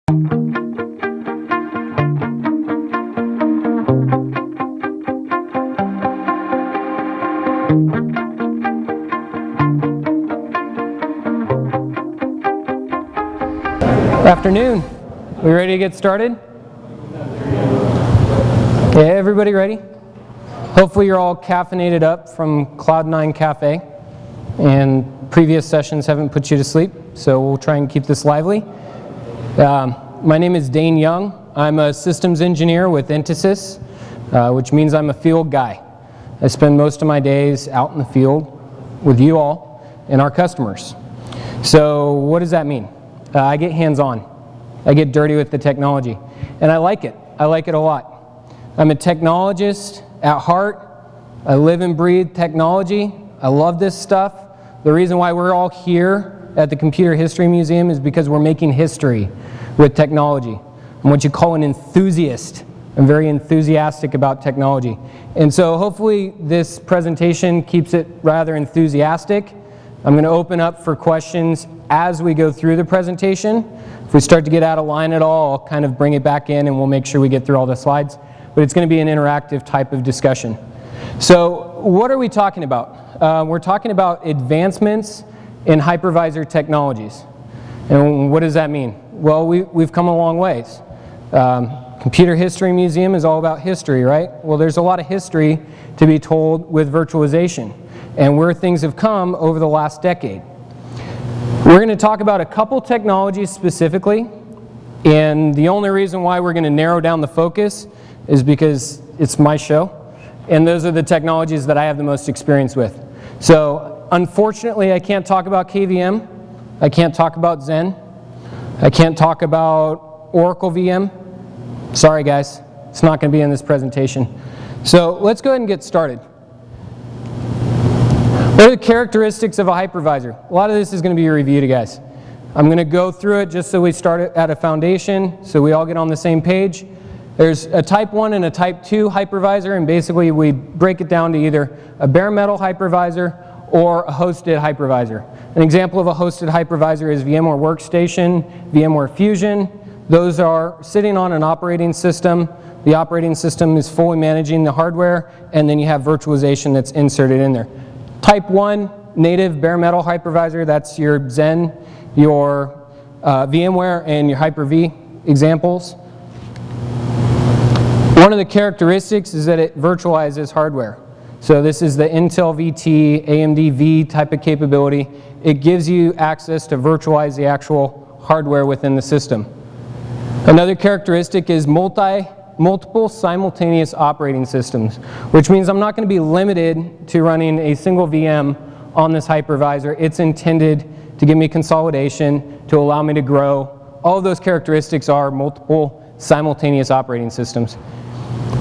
Afternoon. We ready to get started? Yeah, everybody ready? Hopefully you're all caffeinated up from Cloud9 Cafe, and previous sessions haven't put you to sleep, so we'll try and keep this lively. My name is Dane Young. I'm a systems engineer with Entisys, which means I'm a field guy. I spend most of my days out in the field with you all and our customers. So what does that mean? I get hands-on. I get dirty with the technology. And I like it. I like it a lot. I'm a technologist at heart. I live and breathe technology. I love this stuff. The reason why we're all here at the Computer History Museum is because we're making history with technology. I'm what you call an enthusiast. I'm very enthusiastic about technology. And so hopefully this presentation keeps it rather enthusiastic. I'm going to open up for questions as we go through the presentation. If we start to get out of line at all, I'll kind of bring it back in and we'll make sure we get through all the slides. But it's going to be an interactive type of discussion. So what are we talking about? We're talking about advancements in hypervisor technologies. And what does that mean? Well, we've come a long ways. Computer History Museum is all about history, right? Well, there's a lot of history to be told with virtualization and where things have come over the last decade. We're going to talk about a couple technologies specifically, and the only reason why we're going to narrow down the focus is because it's my show, and those are the technologies that I have the most experience with. So unfortunately, I can't talk about KVM, I can't talk about Xen, I can't talk about Oracle VM. Sorry guys, it's not going to be in this presentation. So let's go ahead and get started. What are the characteristics of a hypervisor? A lot of this is going to be a review to guys. I'm going to go through it just so we start at a foundation, so we all get on the same page. There's a type 1 and a type 2 hypervisor, and basically we break it down to either a bare metal hypervisor or a hosted hypervisor. An example of a hosted hypervisor is VMware Workstation, VMware Fusion. Those are sitting on an operating system. The operating system is fully managing the hardware, and then you have virtualization that's inserted in there. Type 1, native bare metal hypervisor, that's your Xen, your VMware, and your Hyper-V examples. One of the characteristics is that it virtualizes hardware. So this is the Intel VT, AMD V type of capability. It gives you access to virtualize the actual hardware within the system. Another characteristic is multiple simultaneous operating systems, which means I'm not going to be limited to running a single VM on this hypervisor. It's intended to give me consolidation, to allow me to grow. All of those characteristics are multiple simultaneous operating systems.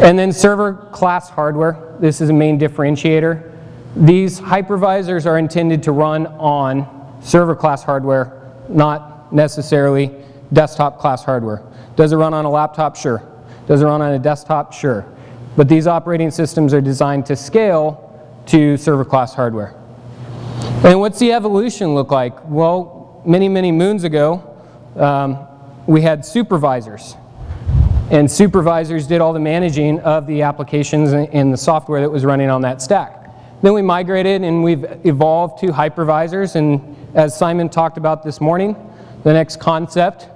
And then server class hardware. This is a main differentiator. These hypervisors are intended to run on server class hardware, not necessarily desktop class hardware. Does it run on a laptop? Sure. Does it run on a desktop? Sure. But these operating systems are designed to scale to server class hardware. And what's the evolution look like? Well, many moons ago, we had supervisors. And supervisors did all the managing of the applications and the software that was running on that stack. Then we migrated and we've evolved to hypervisors, and as Simon talked about this morning, the next concept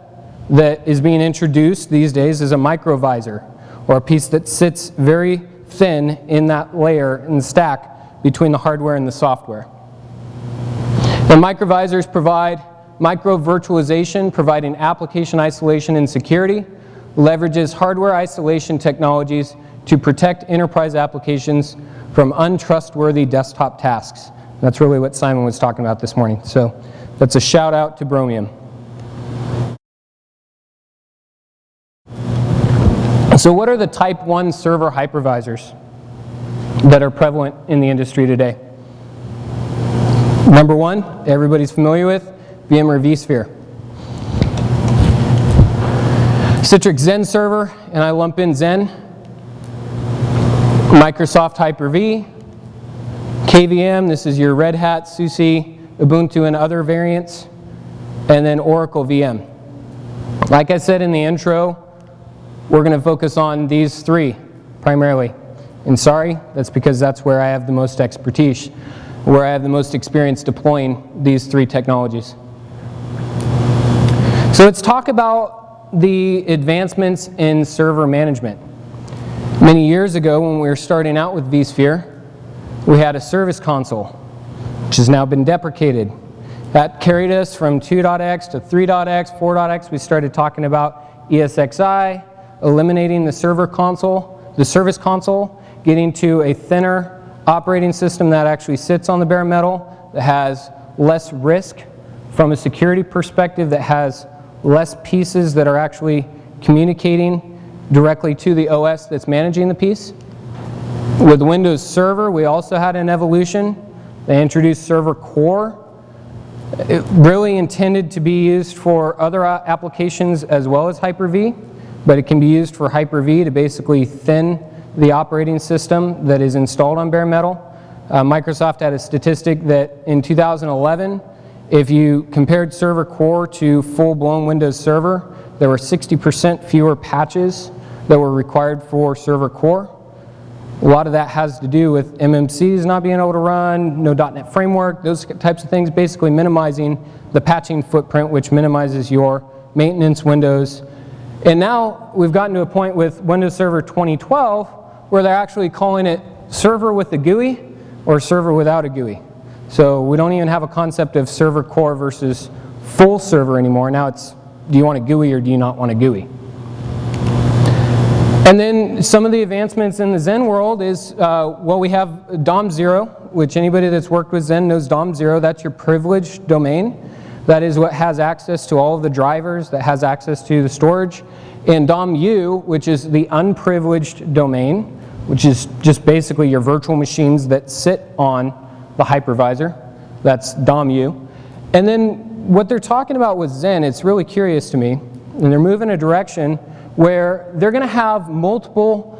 that is being introduced these days is a microvisor, or a piece that sits very thin in that layer in the stack between the hardware and the software. And microvisors provide micro-virtualization, providing application isolation and security, leverages hardware isolation technologies to protect enterprise applications from untrustworthy desktop tasks. That's really what Simon was talking about this morning. So that's a shout out to Bromium. So what are the type 1 server hypervisors that are prevalent in the industry today? Number 1, everybody's familiar with, VMware vSphere. Citrix Xen Server, and I lump in Xen. Microsoft Hyper-V. KVM, this is your Red Hat, SUSE, Ubuntu, and other variants. And then Oracle VM. Like I said in the intro, we're going to focus on these three primarily. And sorry, that's because that's where I have the most expertise, where I have the most experience deploying these three technologies. So let's talk about the advancements in server management. Many years ago, when we were starting out with vSphere, we had a service console, which has now been deprecated. That carried us from 2.x to 3.x, 4.x. We started talking about ESXi, eliminating the service console, getting to a thinner operating system that actually sits on the bare metal, that has less risk from a security perspective, that has less pieces that are actually communicating directly to the OS that's managing the piece. With Windows Server, we also had an evolution. They introduced Server Core. It really intended to be used for other applications as well as Hyper-V, but it can be used for Hyper-V to basically thin the operating system that is installed on bare metal. Microsoft had a statistic that in 2011, if you compared Server Core to full-blown Windows Server, there were 60% fewer patches that were required for Server Core. A lot of that has to do with MMCs not being able to run, no .NET Framework, those types of things, basically minimizing the patching footprint, which minimizes your maintenance windows. And now we've gotten to a point with Windows Server 2012 where they're actually calling it server with a GUI or server without a GUI. So we don't even have a concept of Server Core versus full server anymore. Now it's, do you want a GUI or do you not want a GUI? And then some of the advancements in the Xen world is, well, we have DOM 0, which anybody that's worked with Xen knows DOM 0. That's your privileged domain. That is what has access to all of the drivers, that has access to the storage. And DOM U, which is the unprivileged domain, which is just basically your virtual machines that sit on the hypervisor. That's DOM U. And then what they're talking about with Xen, it's really curious to me, and they're moving a direction where they're going to have multiple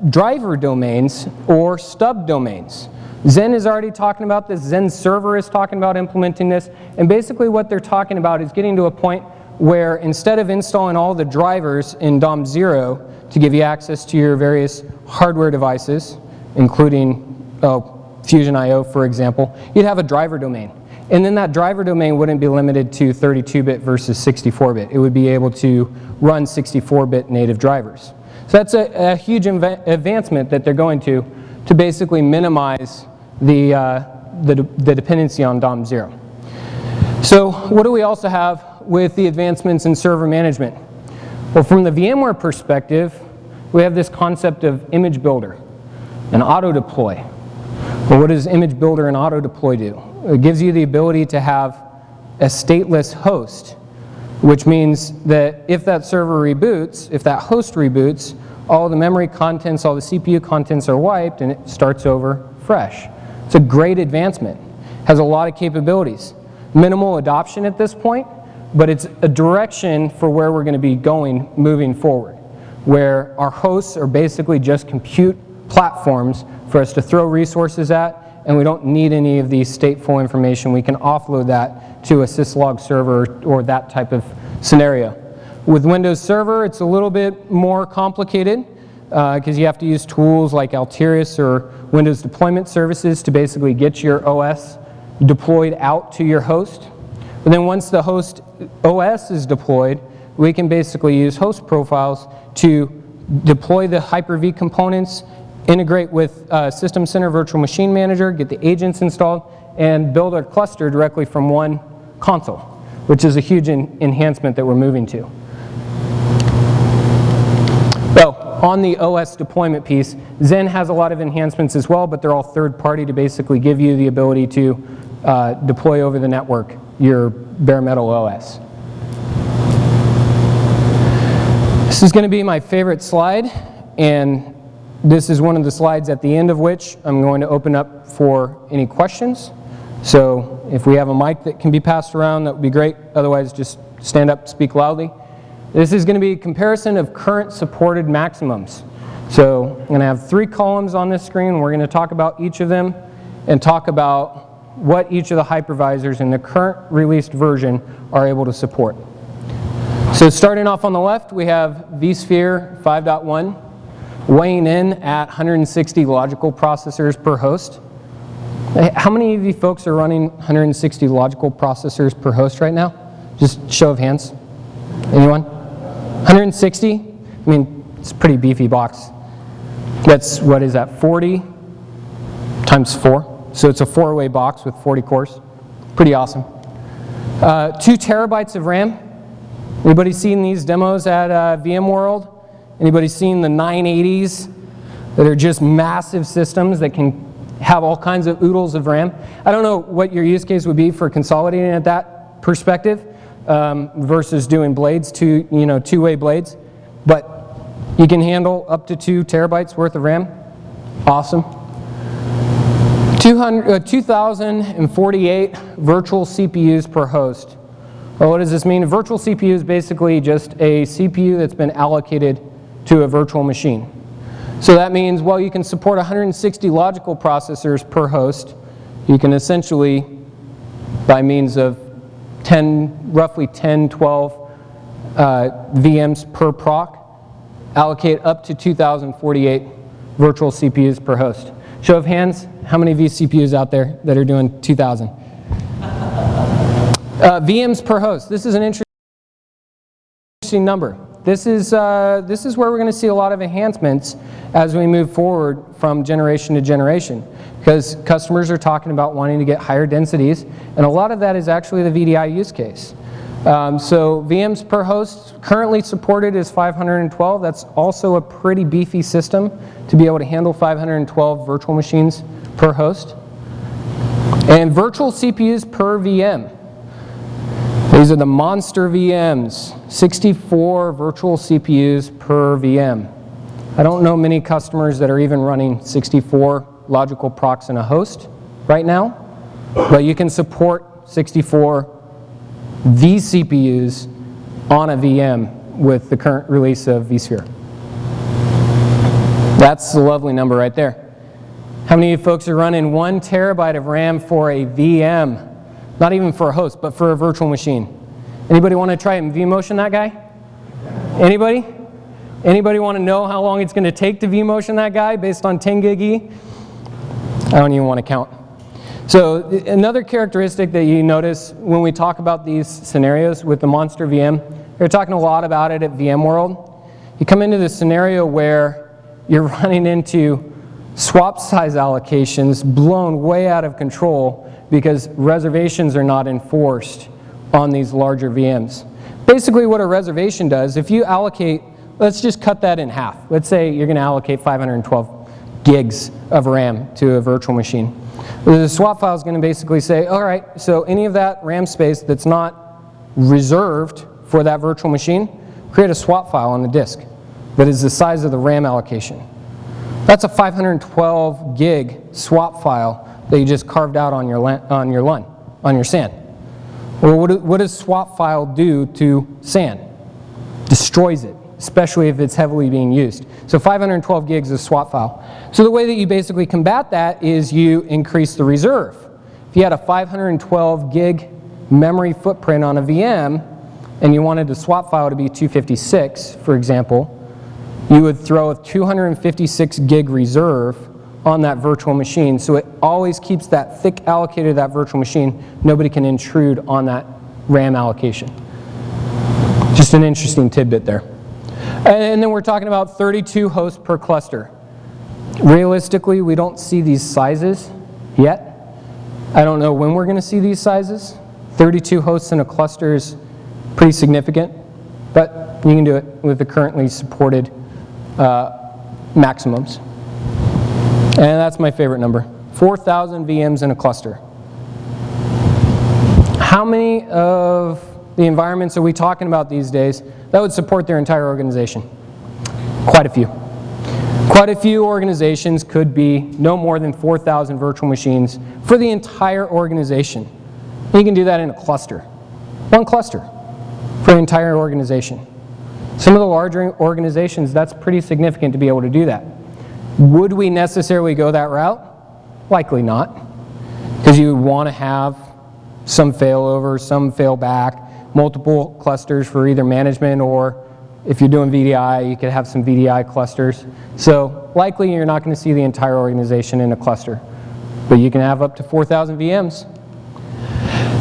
driver domains or stub domains. Xen is already talking about this. Xen Server is talking about implementing this. And basically what they're talking about is getting to a point where instead of installing all the drivers in DOM 0 to give you access to your various hardware devices, including Fusion IO, for example, you'd have a driver domain. And then that driver domain wouldn't be limited to 32-bit versus 64-bit. It would be able to run 64-bit native drivers. So that's a huge advancement that they're going to basically minimize the dependency on DOM 0. So what do we also have with the advancements in server management? Well, from the VMware perspective, we have this concept of image builder and auto deploy. Well, what does image builder and auto deploy do? It gives you the ability to have a stateless host, which means that if that server reboots, if that host reboots, all the memory contents, all the CPU contents are wiped and it starts over fresh. It's a great advancement. Has a lot of capabilities. Minimal adoption at this point, but it's a direction for where we're going to be going moving forward, where our hosts are basically just compute platforms for us to throw resources at, and we don't need any of the stateful information. We can offload that to a syslog server or that type of scenario. With Windows Server, it's a little bit more complicated because you have to use tools like Altiris or Windows Deployment Services to basically get your OS deployed out to your host. But then once the host OS is deployed, we can basically use host profiles to deploy the Hyper-V components, integrate with System Center Virtual Machine Manager, get the agents installed, and build a cluster directly from one console, which is a huge enhancement that we're moving to. So on the OS deployment piece, Xen has a lot of enhancements as well, but they're all third-party to basically give you the ability to deploy over the network your bare metal OS. This is going to be my favorite slide, and this is one of the slides at the end of which I'm going to open up for any questions. So if we have a mic that can be passed around, that would be great. Otherwise, just stand up, speak loudly. This is going to be a comparison of current supported maximums. So I'm going to have 3 columns on this screen. We're going to talk about each of them and talk about what each of the hypervisors in the current released version are able to support. So starting off on the left, we have vSphere 5.1 weighing in at 160 logical processors per host. How many of you folks are running 160 logical processors per host right now? Just show of hands. Anyone? 160? I mean, it's a pretty beefy box. That's, what is that, 40 times 4? So it's a 4-way box with 40 cores. Pretty awesome. 2 terabytes of RAM. Anybody seen these demos at VMworld? Anybody seen the 980s that are just massive systems that can have all kinds of oodles of RAM? I don't know what your use case would be for consolidating at that perspective versus doing blades, two-way blades, but you can handle up to 2 terabytes worth of RAM. Awesome. 2,048 virtual CPUs per host. Well, what does this mean? A virtual CPU is basically just a CPU that's been allocated to a virtual machine. So that means, well, you can support 160 logical processors per host. You can essentially, by means of roughly 10, 12 VMs per proc, allocate up to 2,048 virtual CPUs per host. Show of hands, how many vCPUs out there that are doing 2,000? VMs per host. This is an interesting number. This is where we're going to see a lot of enhancements as we move forward from generation to generation, because customers are talking about wanting to get higher densities, and a lot of that is actually the VDI use case. So VMs per host currently supported is 512. That's also a pretty beefy system to be able to handle 512 virtual machines per host. And virtual CPUs per VM. These are the monster VMs, 64 virtual CPUs per VM. I don't know many customers that are even running 64 logical procs in a host right now, but you can support 64 vCPUs on a VM with the current release of vSphere. That's a lovely number right there. How many of you folks are running 1 terabyte of RAM for a VM? Not even for a host, but for a virtual machine. Anybody want to try and vMotion that guy? Anybody? Anybody want to know how long it's going to take to vMotion that guy based on 10 gig E? I don't even want to count. So another characteristic that you notice when we talk about these scenarios with the monster VM, we're talking a lot about it at VMworld. You come into this scenario where you're running into swap size allocations blown way out of control because reservations are not enforced on these larger VMs. Basically what a reservation does, if you allocate, let's just cut that in half. Let's say you're going to allocate 512 gigs of RAM to a virtual machine. The swap file is going to basically say, all right, so any of that RAM space that's not reserved for that virtual machine, create a swap file on the disk that is the size of the RAM allocation. That's a 512 gig swap file that you just carved out on your SAN. Well, what does swap file do to SAN? Destroys it, especially if it's heavily being used. So 512 gigs is swap file. So the way that you basically combat that is you increase the reserve. If you had a 512 gig memory footprint on a VM and you wanted the swap file to be 256, for example, you would throw a 256 gig reserve on that virtual machine, so it always keeps that thick allocated to that virtual machine. Nobody can intrude on that RAM allocation. Just an interesting tidbit there. And then we're talking about 32 hosts per cluster. Realistically, we don't see these sizes yet. I don't know when we're going to see these sizes. 32 hosts in a cluster is pretty significant, but you can do it with the currently supported maximums. And that's my favorite number, 4,000 VMs in a cluster. How many of the environments are we talking about these days that would support their entire organization? Quite a few. Quite a few organizations could be no more than 4,000 virtual machines for the entire organization. You can do that in a cluster. One cluster for the entire organization. Some of the larger organizations, that's pretty significant to be able to do that. Would we necessarily go that route? Likely not, because you want to have some failover, some failback, multiple clusters for either management, or if you're doing VDI, you could have some VDI clusters. So likely you're not going to see the entire organization in a cluster, but you can have up to 4,000 VMs.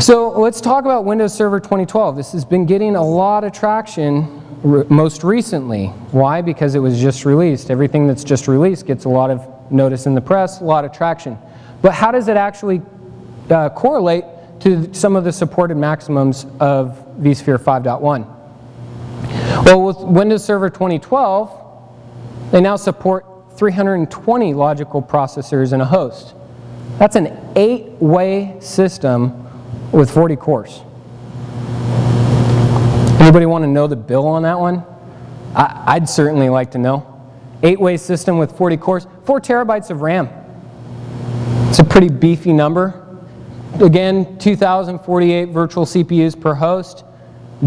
So let's talk about Windows Server 2012. This has been getting a lot of traction most recently. Why? Because it was just released. Everything that's just released gets a lot of notice in the press, a lot of traction. But how does it actually correlate to some of the supported maximums of vSphere 5.1? Well, with Windows Server 2012, they now support 320 logical processors in a host. That's an 8-way system with 40 cores. Anybody want to know the bill on that one? I'd certainly like to know. 8-way system with 40 cores, 4 terabytes of RAM. It's a pretty beefy number. Again, 2,048 virtual CPUs per host.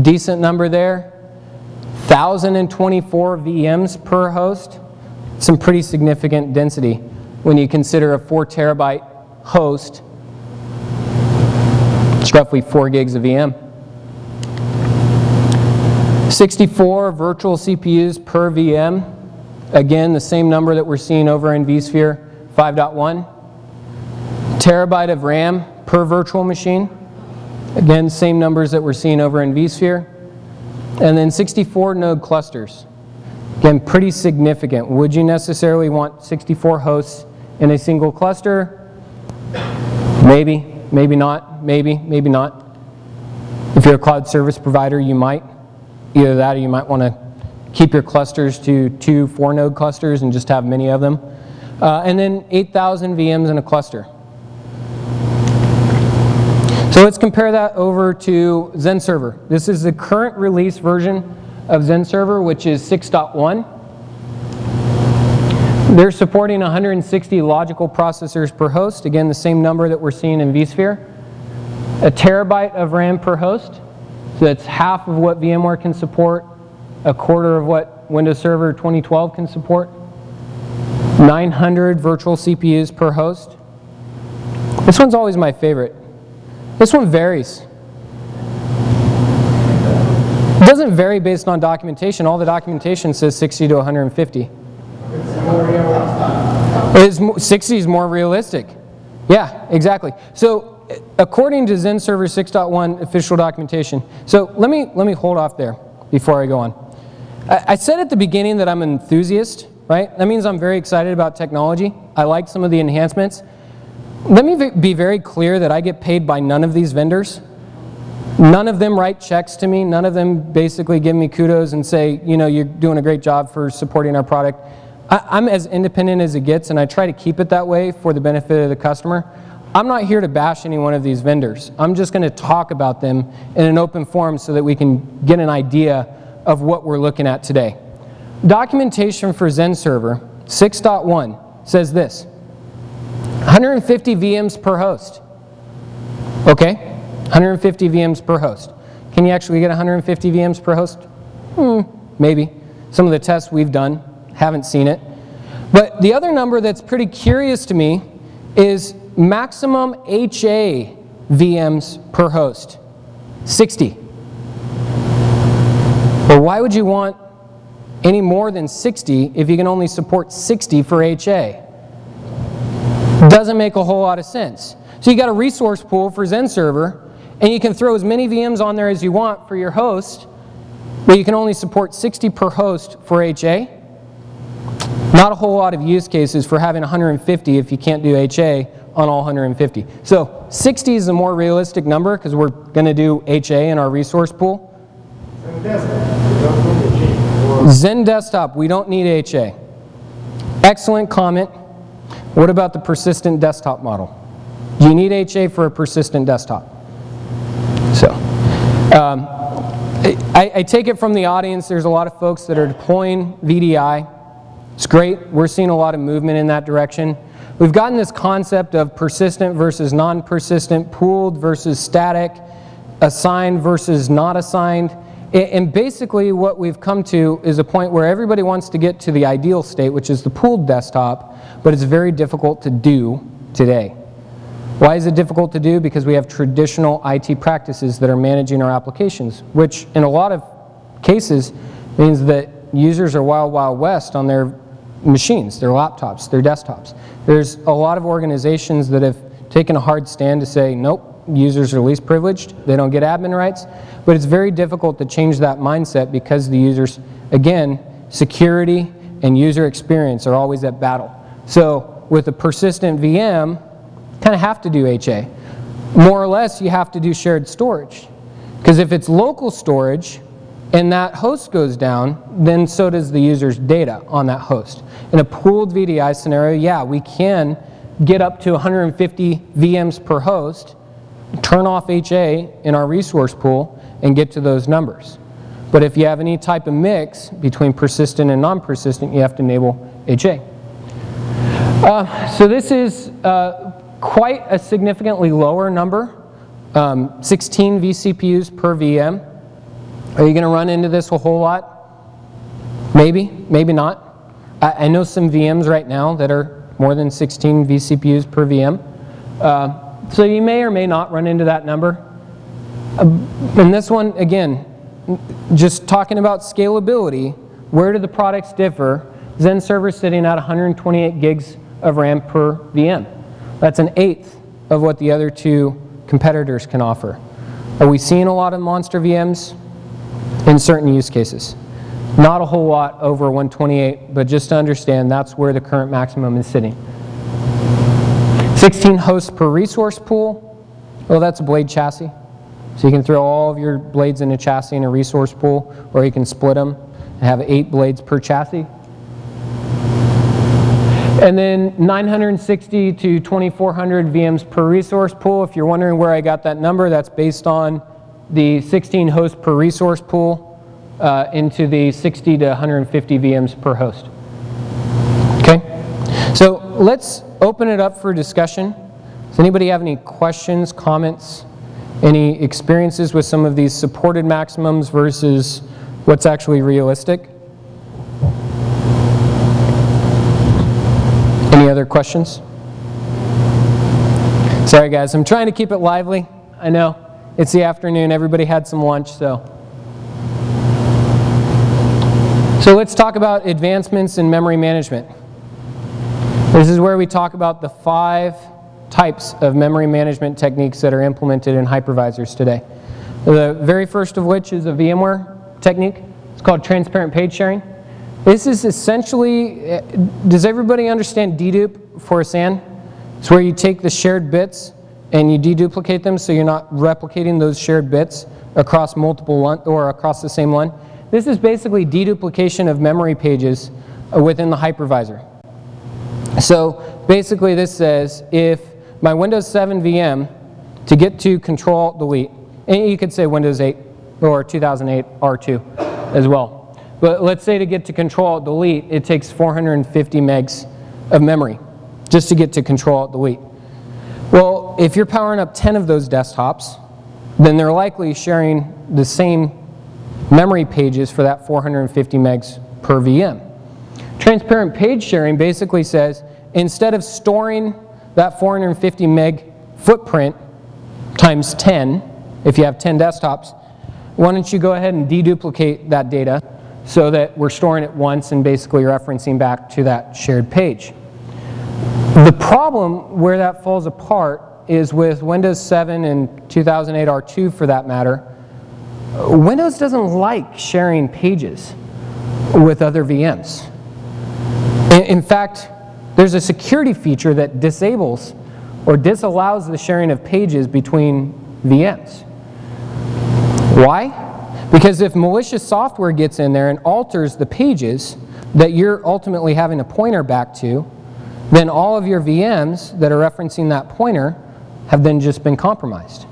Decent number there. 1,024 VMs per host. Some pretty significant density when you consider a 4 terabyte host. It's roughly 4 gigs of VM. 64 virtual CPUs per VM. Again, the same number that we're seeing over in vSphere 5.1. Terabyte of RAM per virtual machine. Again, same numbers that we're seeing over in vSphere. And then 64 node clusters. Again, pretty significant. Would you necessarily want 64 hosts in a single cluster? Maybe, maybe not, maybe, maybe not. If you're a cloud service provider, you might. Either that or you might want to keep your clusters to 2 4-node clusters and just have many of them. And then 8,000 VMs in a cluster. So let's compare that over to Zen Server. This is the current release version of Zen Server, which is 6.1. They're supporting 160 logical processors per host. Again, the same number that we're seeing in vSphere. A terabyte of RAM per host. So that's half of what VMware can support, a quarter of what Windows Server 2012 can support. 900 virtual CPUs per host. This one's always my favorite. This one varies. It doesn't vary based on documentation. All the documentation says 60 to 150. 60 is more realistic. Yeah, exactly. So according to Zen Server 6.1 official documentation, so let me hold off there before I go on. I said at the beginning that I'm an enthusiast, right? That means I'm very excited about technology. I like some of the enhancements. Let me be very clear that I get paid by none of these vendors. None of them write checks to me. None of them basically give me kudos and say, you know, you're doing a great job for supporting our product. I'm as independent as it gets, and I try to keep it that way for the benefit of the customer. I'm not here to bash any one of these vendors. I'm just going to talk about them in an open forum so that we can get an idea of what we're looking at today. Documentation for Zen Server 6.1 says this: 150 VMs per host. Okay, 150 VMs per host. Can you actually get 150 VMs per host? Maybe. Some of the tests we've done, haven't seen it. But the other number that's pretty curious to me is maximum HA VMs per host, 60. Well, why would you want any more than 60 if you can only support 60 for HA? Doesn't make a whole lot of sense. So you got a resource pool for Zen Server, and you can throw as many VMs on there as you want for your host, but you can only support 60 per host for HA. Not a whole lot of use cases for having 150 if you can't do HA on all 150. So 60 is a more realistic number because we're going to do HA in our resource pool. Zen Desktop, we don't need HA. Excellent comment. What about the persistent desktop model? Do you need HA for a persistent desktop? So, I take it from the audience, there's a lot of folks that are deploying VDI. It's great. We're seeing a lot of movement in that direction. We've gotten this concept of persistent versus non-persistent, pooled versus static, assigned versus not assigned. And basically what we've come to is a point where everybody wants to get to the ideal state, which is the pooled desktop, but it's very difficult to do today. Why is it difficult to do? Because we have traditional IT practices that are managing our applications, which in a lot of cases means that users are wild, wild west on their machines, their laptops, their desktops. There's a lot of organizations that have taken a hard stand to say, nope, users are least privileged, they don't get admin rights, but it's very difficult to change that mindset because the users, again, security and user experience are always at battle. So with a persistent VM, kind of have to do HA. More or less, you have to do shared storage. Because if it's local storage and that host goes down, then so does the user's data on that host. In a pooled VDI scenario, yeah, we can get up to 150 VMs per host, turn off HA in our resource pool, and get to those numbers. But if you have any type of mix between persistent and non-persistent, you have to enable HA. So this is quite a significantly lower number, 16 vCPUs per VM. Are you going to run into this a whole lot? Maybe, maybe not. I know some VMs right now that are more than 16 vCPUs per VM. So you may or may not run into that number. And this one, again, just talking about scalability, where do the products differ? Zen Server sitting at 128 gigs of RAM per VM. That's an eighth of what the other two competitors can offer. Are we seeing a lot of monster VMs? In certain use cases. Not a whole lot over 128, but just to understand, that's where the current maximum is sitting. 16 hosts per resource pool. Well, that's a blade chassis. So you can throw all of your blades in a chassis in a resource pool, or you can split them and have 8 blades per chassis. And then 960 to 2400 VMs per resource pool. If you're wondering where I got that number, that's based on the 16 hosts per resource pool into the 60 to 150 VMs per host. Okay, so let's open it up for discussion. Does anybody have any questions, comments, any experiences with some of these supported maximums versus what's actually realistic? Any other questions? Sorry guys, I'm trying to keep it lively. I know. It's the afternoon, everybody had some lunch, so. So let's talk about advancements in memory management. This is where we talk about the 5 types of memory management techniques that are implemented in hypervisors today. The very first of which is a VMware technique. It's called transparent page sharing. This is essentially, does everybody understand dedupe for a SAN? It's where you take the shared bits and you deduplicate them so you're not replicating those shared bits across multiple or across the same LUN. This is basically deduplication of memory pages within the hypervisor. So basically this says if my Windows 7 VM to get to Control-Alt-Delete, and you could say Windows 8 or 2008 R2 as well. But let's say to get to Control-Alt-Delete, it takes 450 megs of memory just to get to Control-Alt-Delete. Well, if you're powering up 10 of those desktops, then they're likely sharing the same memory pages for that 450 megs per VM. Transparent page sharing basically says, instead of storing that 450 meg footprint times 10, if you have 10 desktops, why don't you go ahead and deduplicate that data so that we're storing it once and basically referencing back to that shared page. The problem where that falls apart is with Windows 7 and 2008 R2 for that matter. Windows doesn't like sharing pages with other VMs. In fact, there's a security feature that disables or disallows the sharing of pages between VMs. Why? Because if malicious software gets in there and alters the pages that you're ultimately having a pointer back to, then all of your VMs that are referencing that pointer have then just been compromised.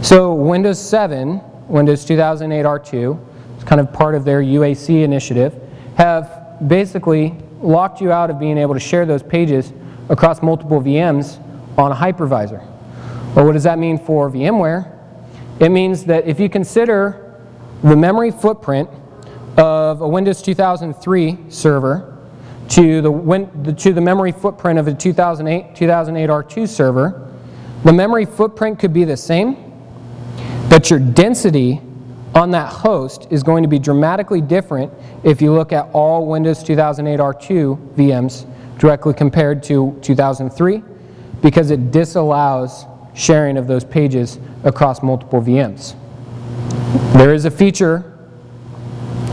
So Windows 7, Windows 2008 R2, it's kind of part of their UAC initiative, have basically locked you out of being able to share those pages across multiple VMs on a hypervisor. Well, what does that mean for VMware? It means that if you consider the memory footprint of a Windows 2003 server to the memory footprint of a 2008 R2 server, The memory footprint could be the same, but your density on that host is going to be dramatically different if you look at all Windows 2008 R2 VMs directly compared to 2003, because it disallows sharing of those pages across multiple VMs. There is a feature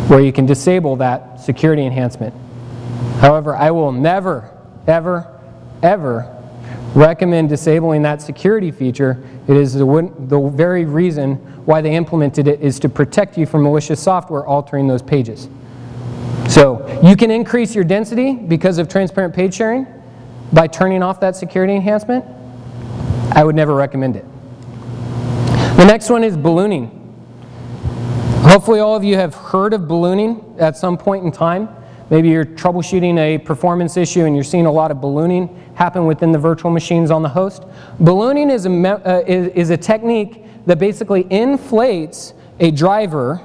where you can disable that security enhancement. However, I will never, ever, ever recommend disabling that security feature. It is the very reason why they implemented it, is to protect you from malicious software altering those pages. So you can increase your density because of transparent page sharing by turning off that security enhancement. I would never recommend it. The next one is ballooning. Hopefully all of you have heard of ballooning at some point in time. Maybe you're troubleshooting a performance issue and you're seeing a lot of ballooning happen within the virtual machines on the host. Ballooning is a technique that basically inflates a driver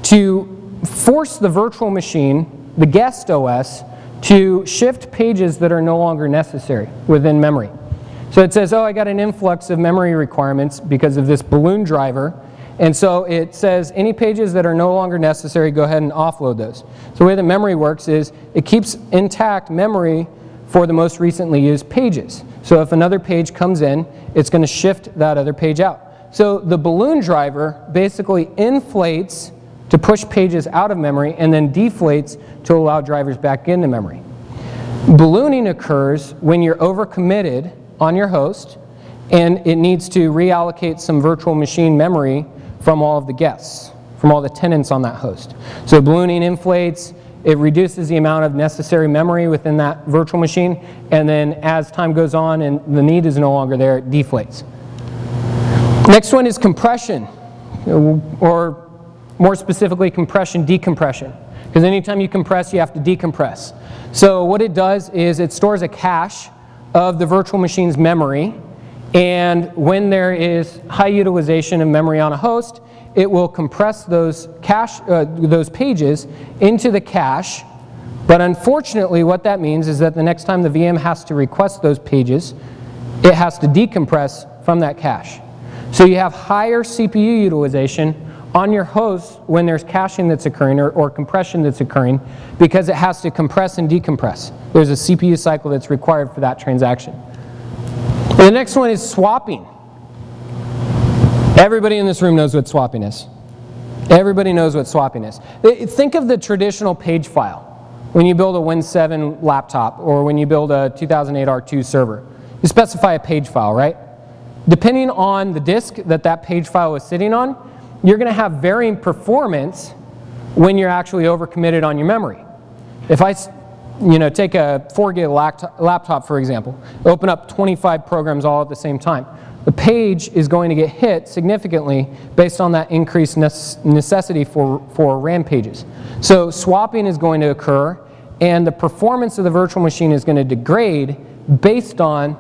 to force the virtual machine, the guest OS, to shift pages that are no longer necessary within memory. So it says, oh, I got an influx of memory requirements because of this balloon driver. And so it says any pages that are no longer necessary, go ahead and offload those. So the way that memory works is it keeps intact memory for the most recently used pages. So if another page comes in, it's going to shift that other page out. So the balloon driver basically inflates to push pages out of memory and then deflates to allow drivers back into memory. Ballooning occurs when you're overcommitted on your host and it needs to reallocate some virtual machine memory from all of the guests, from all the tenants on that host. So ballooning inflates, it reduces the amount of necessary memory within that virtual machine, and then as time goes on and the need is no longer there, it deflates. Next one is compression, or more specifically compression decompression, because anytime you compress, you have to decompress. So what it does is it stores a cache of the virtual machine's memory, and when there is high utilization of memory on a host, it will compress those pages into the cache. But unfortunately, what that means is that the next time the VM has to request those pages, it has to decompress from that cache. So you have higher CPU utilization on your host when there's caching that's occurring or compression that's occurring, because it has to compress and decompress. There's a CPU cycle that's required for that transaction. The next one is swapping. Everybody in this room knows what swapping is. Everybody knows what swapping is. Think of the traditional page file when you build a Win 7 laptop or when you build a 2008 R2 server. You specify a page file, right? Depending on the disk that page file is sitting on, you're going to have varying performance when you're actually overcommitted on your memory. If I take a 4 gig laptop, for example, open up 25 programs all at the same time, the page is going to get hit significantly based on that increased necessity for RAM pages. So swapping is going to occur, and the performance of the virtual machine is going to degrade based on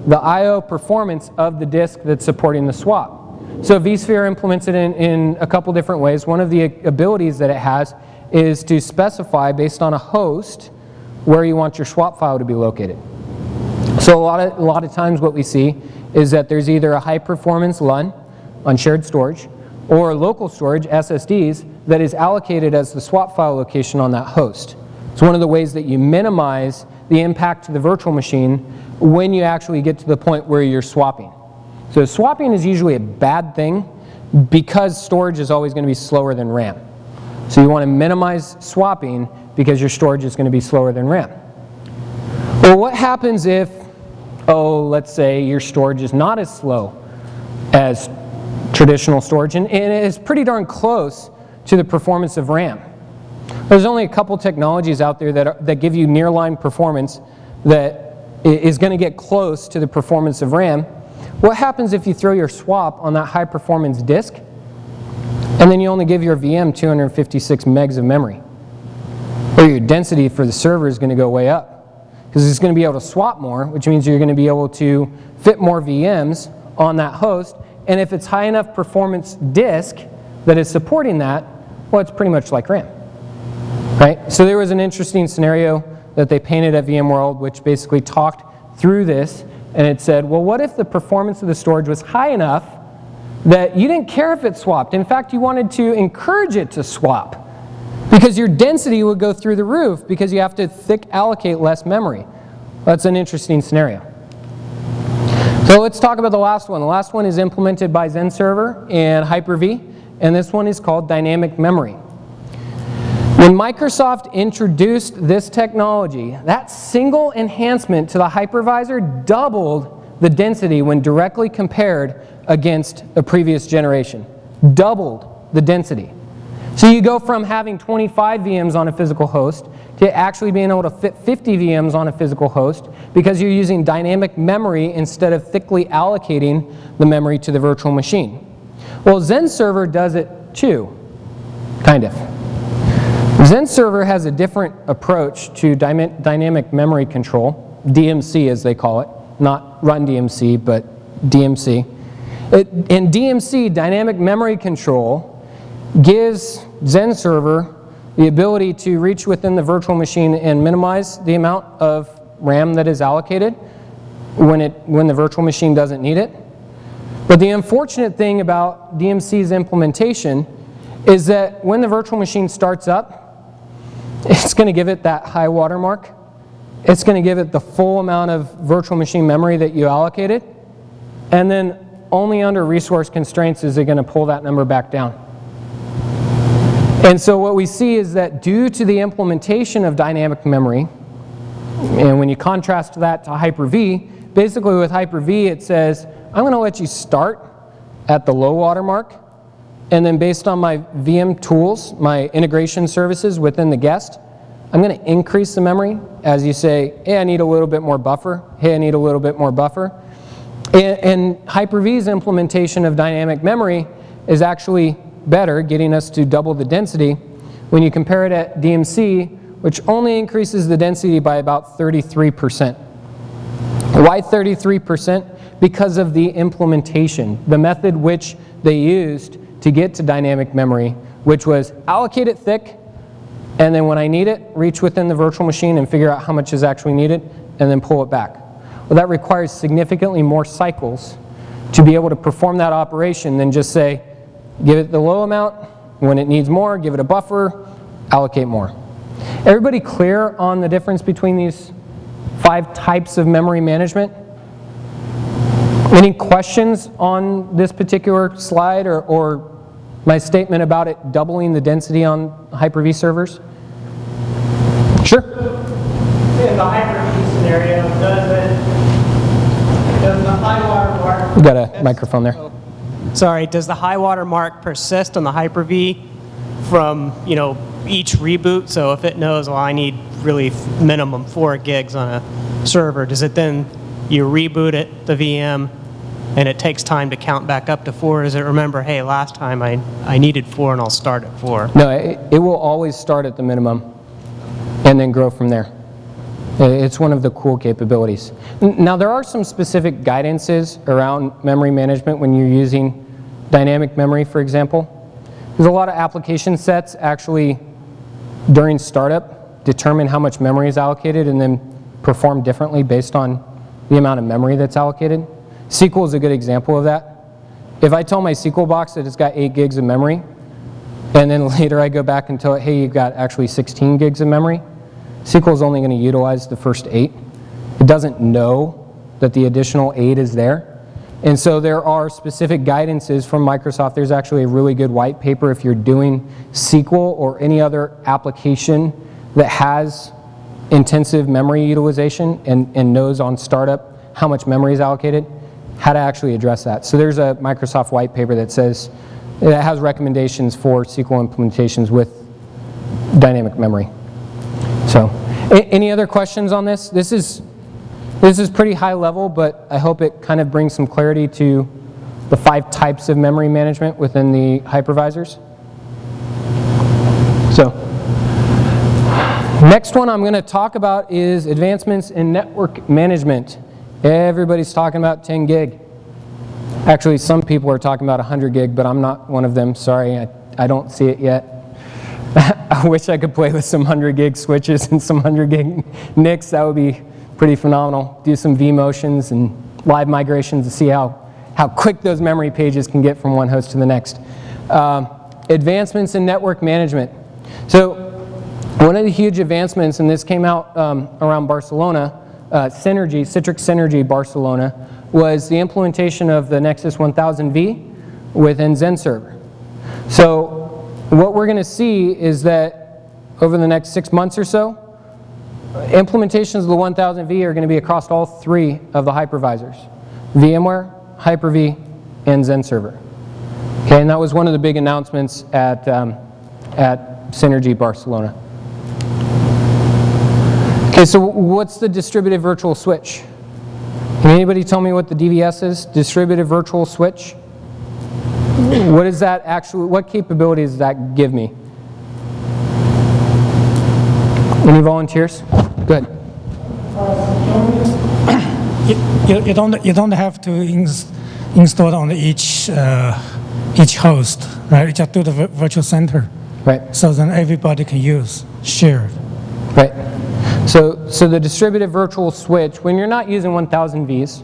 the I/O performance of the disk that's supporting the swap. So vSphere implements it in a couple different ways. One of the abilities that it has is to specify based on a host where you want your swap file to be located. So a lot of times what we see is that there's either a high performance LUN on shared storage or local storage, SSDs, that is allocated as the swap file location on that host. It's one of the ways that you minimize the impact to the virtual machine when you actually get to the point where you're swapping. So swapping is usually a bad thing because storage is always going to be slower than RAM. So you want to minimize swapping because your storage is going to be slower than RAM. Well, what happens if, let's say your storage is not as slow as traditional storage and it is pretty darn close to the performance of RAM? There's only a couple technologies out there that give you nearline performance that is going to get close to the performance of RAM. What happens if you throw your swap on that high performance disk and then you only give your VM 256 megs of memory? Or your density for the server is going to go way up because it's going to be able to swap more, which means you're going to be able to fit more VMs on that host. And if it's high enough performance disk that is supporting that, well, it's pretty much like RAM, right? So there was an interesting scenario that they painted at VMworld, which basically talked through this and it said, well, what if the performance of the storage was high enough that you didn't care if it swapped? In fact, you wanted to encourage it to swap because your density would go through the roof because you have to allocate less memory. That's an interesting scenario. So let's talk about the last one. The last one is implemented by Zen Server and Hyper-V, and this one is called dynamic memory. When Microsoft introduced this technology, that single enhancement to the hypervisor doubled the density when directly compared against a previous generation. Doubled the density. So you go from having 25 VMs on a physical host to actually being able to fit 50 VMs on a physical host because you're using dynamic memory instead of thickly allocating the memory to the virtual machine. Well, Zen Server does it too, kind of. Zen Server has a different approach to dynamic memory control, DMC as they call it, not Run DMC, but DMC. In DMC, dynamic memory control gives Zen Server the ability to reach within the virtual machine and minimize the amount of RAM that is allocated when the virtual machine doesn't need it. But the unfortunate thing about DMC's implementation is that when the virtual machine starts up, it's going to give it that high watermark. It's going to give it the full amount of virtual machine memory that you allocated. And then only under resource constraints is it going to pull that number back down. And so what we see is that due to the implementation of dynamic memory, and when you contrast that to Hyper-V, basically with Hyper-V it says, I'm going to let you start at the low watermark, and then based on my VM tools, my integration services within the guest, I'm going to increase the memory as you say, hey, I need a little bit more buffer. Hey, I need a little bit more buffer. And Hyper-V's implementation of dynamic memory is actually better, getting us to double the density when you compare it at DMC, which only increases the density by about 33%. Why 33%? Because of the implementation, the method which they used to get to dynamic memory, which was allocate it thick, and then when I need it, reach within the virtual machine and figure out how much is actually needed, and then pull it back. Well, that requires significantly more cycles to be able to perform that operation than just say, give it the low amount, when it needs more, give it a buffer, allocate more. Everybody clear on the difference between these 5 types of memory management? Any questions on this particular slide or my statement about it doubling the density on Hyper-V servers? Sure. In the Hyper-V scenario, does the high water mark... We got a microphone there. Sorry, does the high water mark persist on the Hyper-V from, each reboot? So if it knows, well, I need really minimum 4 gigs on a server, does it then, you reboot it, the VM, and it takes time to count back up to 4? Does it remember, hey, last time I needed 4 and I'll start at 4? No, it will always start at the minimum and then grow from there. It's one of the cool capabilities. Now, there are some specific guidances around memory management when you're using dynamic memory, for example. There's a lot of application sets actually, during startup, determine how much memory is allocated and then perform differently based on the amount of memory that's allocated. SQL is a good example of that. If I tell my SQL box that it's got 8 gigs of memory, and then later I go back and tell it, hey, you've got actually 16 gigs of memory, SQL is only going to utilize the first 8. It doesn't know that the additional 8 is there. And so there are specific guidances from Microsoft. There's actually a really good white paper if you're doing SQL or any other application that has intensive memory utilization and knows on startup how much memory is allocated, how to actually address that. So there's a Microsoft white paper that says, that has recommendations for SQL implementations with dynamic memory. So, any other questions on this? This is pretty high level, but I hope it kind of brings some clarity to the 5 types of memory management within the hypervisors. So, next one I'm going to talk about is advancements in network management. Everybody's talking about 10 gig. Actually, some people are talking about 100 gig, but I'm not one of them. Sorry, I don't see it yet. I wish I could play with some 100 gig switches and some 100 gig NICs. That pretty phenomenal. Do some vMotions and live migrations to see how quick those memory pages can get from one host to the next. Advancements in network management. So one of the huge advancements, and this came out around Barcelona, Citrix Synergy Barcelona, was the implementation of the Nexus 1000V within Zen Server. So what we're going to see is that over the next 6 months or so, implementations of the 1000V are going to be across all 3 of the hypervisors: VMware, Hyper-V, and Zen Server. Okay, and that was one of the big announcements at Synergy Barcelona. Okay, so what's the distributed virtual switch? Can anybody tell me what the DVS is? Distributed virtual switch? What is that actually? What capabilities does that give me? Any volunteers? Good. You don't have to install on each host, right? You just do the virtual center. Right. So then everybody can use shared. Right. So the distributed virtual switch, when you're not using 1000 Vs,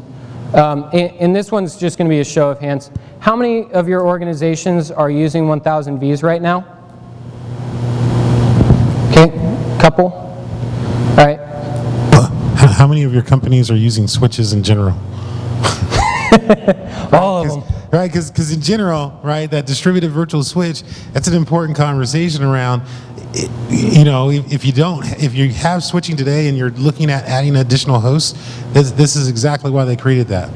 and this one's just going to be a show of hands. How many of your organizations are using 1000 Vs right now? Okay, couple. All right. How many of your companies are using switches in general? All of them. Right, because in general, right, that distributed virtual switch, that's an important conversation around. You know, if you have switching today and you're looking at adding additional hosts, this is exactly why they created that.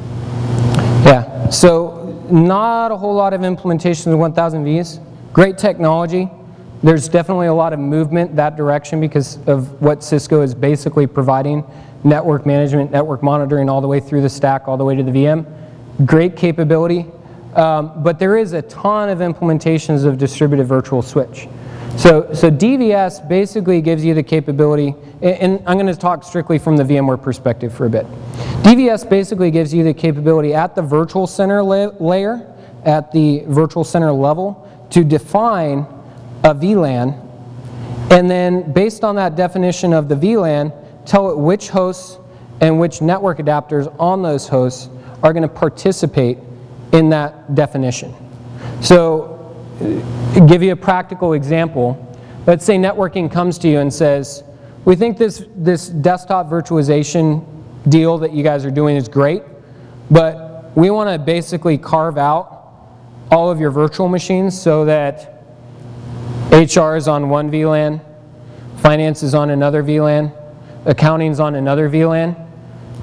Yeah. So not a whole lot of implementations of 1000 Vs. Great technology. There's definitely a lot of movement that direction because of what Cisco is basically providing: network management, network monitoring, all the way through the stack, all the way to the VM. Great capability. But there is a ton of implementations of distributed virtual switch. So DVS basically gives you the capability, and I'm going to talk strictly from the VMware perspective for a bit. DVS basically gives you the capability at the virtual center layer, at the virtual center level, to define a VLAN, and then based on that definition of the VLAN, tell it which hosts and which network adapters on those hosts are going to participate in that definition. So, give you a practical example. Let's say networking comes to you and says, we think this desktop virtualization deal that you guys are doing is great, but we want to basically carve out all of your virtual machines so that HR is on one VLAN, finance is on another VLAN, accounting's on another VLAN,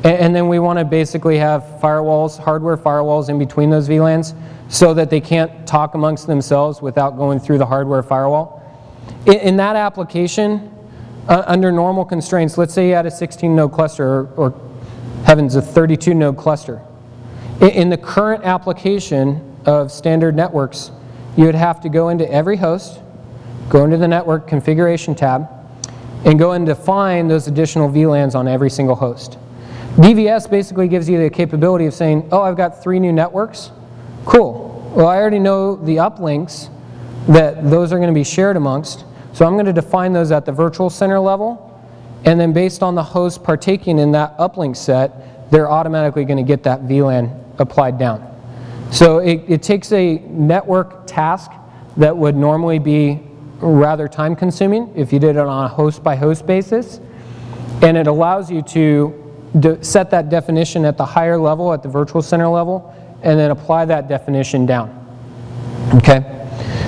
and then we want to basically have firewalls, hardware firewalls in between those VLANs so that they can't talk amongst themselves without going through the hardware firewall. In that application, under normal constraints, let's say you had a 16-node cluster or heavens, a 32-node cluster. In the current application of standard networks, you would have to go into every host, go into the network configuration tab, and go and define those additional VLANs on every single host. DVS basically gives you the capability of saying, oh, I've got 3 new networks. Cool. Well, I already know the uplinks that those are going to be shared amongst, so I'm going to define those at the virtual center level, and then based on the host partaking in that uplink set, they're automatically going to get that VLAN applied down. So it takes a network task that would normally be rather time consuming if you did it on a host by host basis, and it allows you to set that definition at the higher level, at the virtual center level, and then apply that definition down. Okay?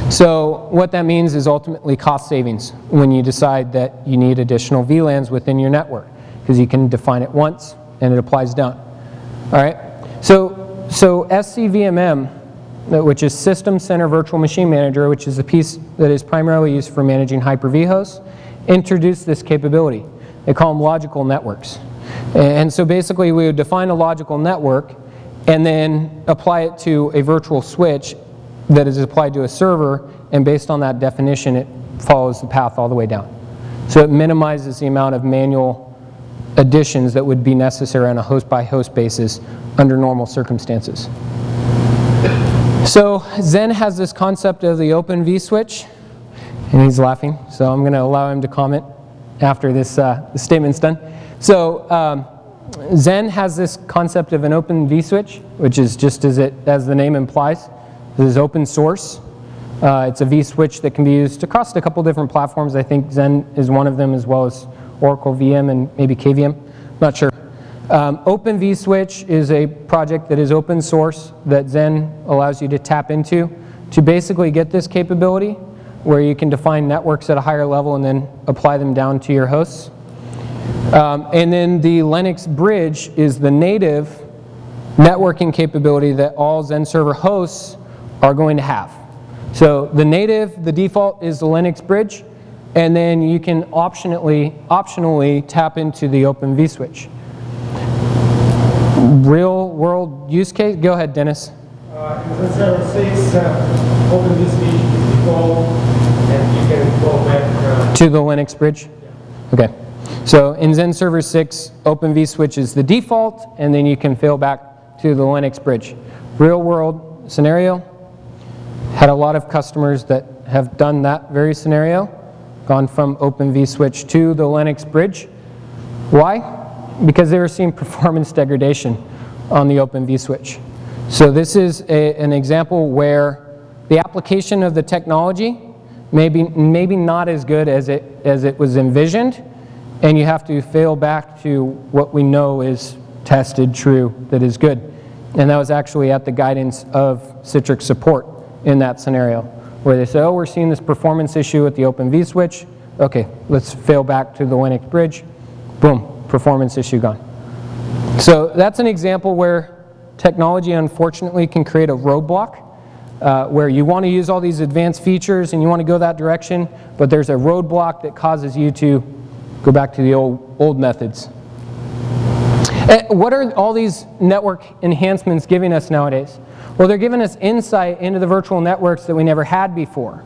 So what that means is ultimately cost savings when you decide that you need additional VLANs within your network, because you can define it once and it applies down. All right? So SCVMM, which is System Center Virtual Machine Manager, which is a piece that is primarily used for managing Hyper-V hosts, introduced this capability. They call them logical networks. And so basically we would define a logical network and then apply it to a virtual switch that is applied to a server, and based on that definition it follows the path all the way down. So it minimizes the amount of manual additions that would be necessary on a host by host basis under normal circumstances. So Zen has this concept of the open vSwitch, and he's laughing, so I'm going to allow him to comment after this statement's done. So Zen has this concept of an open vSwitch, which is just as the name implies. This is open source. It's a vSwitch that can be used across a couple different platforms. I think Zen is one of them, as well as Oracle VM and maybe KVM. Not sure. Open vSwitch is a project that is open source that Zen allows you to tap into to basically get this capability where you can define networks at a higher level and then apply them down to your hosts. And then the Linux bridge is the native networking capability that all Zen server hosts are going to have. So the default is the Linux bridge, and then you can optionally tap into the Open vSwitch. Real world use case? Go ahead, Dennis. In Zen Server 6, Open vSwitch is default, and you can go back to the Linux bridge? Yeah. Okay. So in Zen Server 6, Open vSwitch is the default, and then you can fail back to the Linux bridge. Real world scenario, had a lot of customers that have done that very scenario, gone from Open vSwitch to the Linux bridge. Why? Because they were seeing performance degradation on the Open vSwitch. So this is an example where the application of the technology maybe not as good as it was envisioned, and you have to fail back to what we know is tested true that is good. And that was actually at the guidance of Citrix support in that scenario, where they say, oh, we're seeing this performance issue with the Open vSwitch. Okay, let's fail back to the Linux bridge. Boom, performance issue gone. So that's an example where technology, unfortunately, can create a roadblock where you want to use all these advanced features and you want to go that direction, but there's a roadblock that causes you to go back to the old methods. What are all these network enhancements giving us nowadays? Well, they're giving us insight into the virtual networks that we never had before.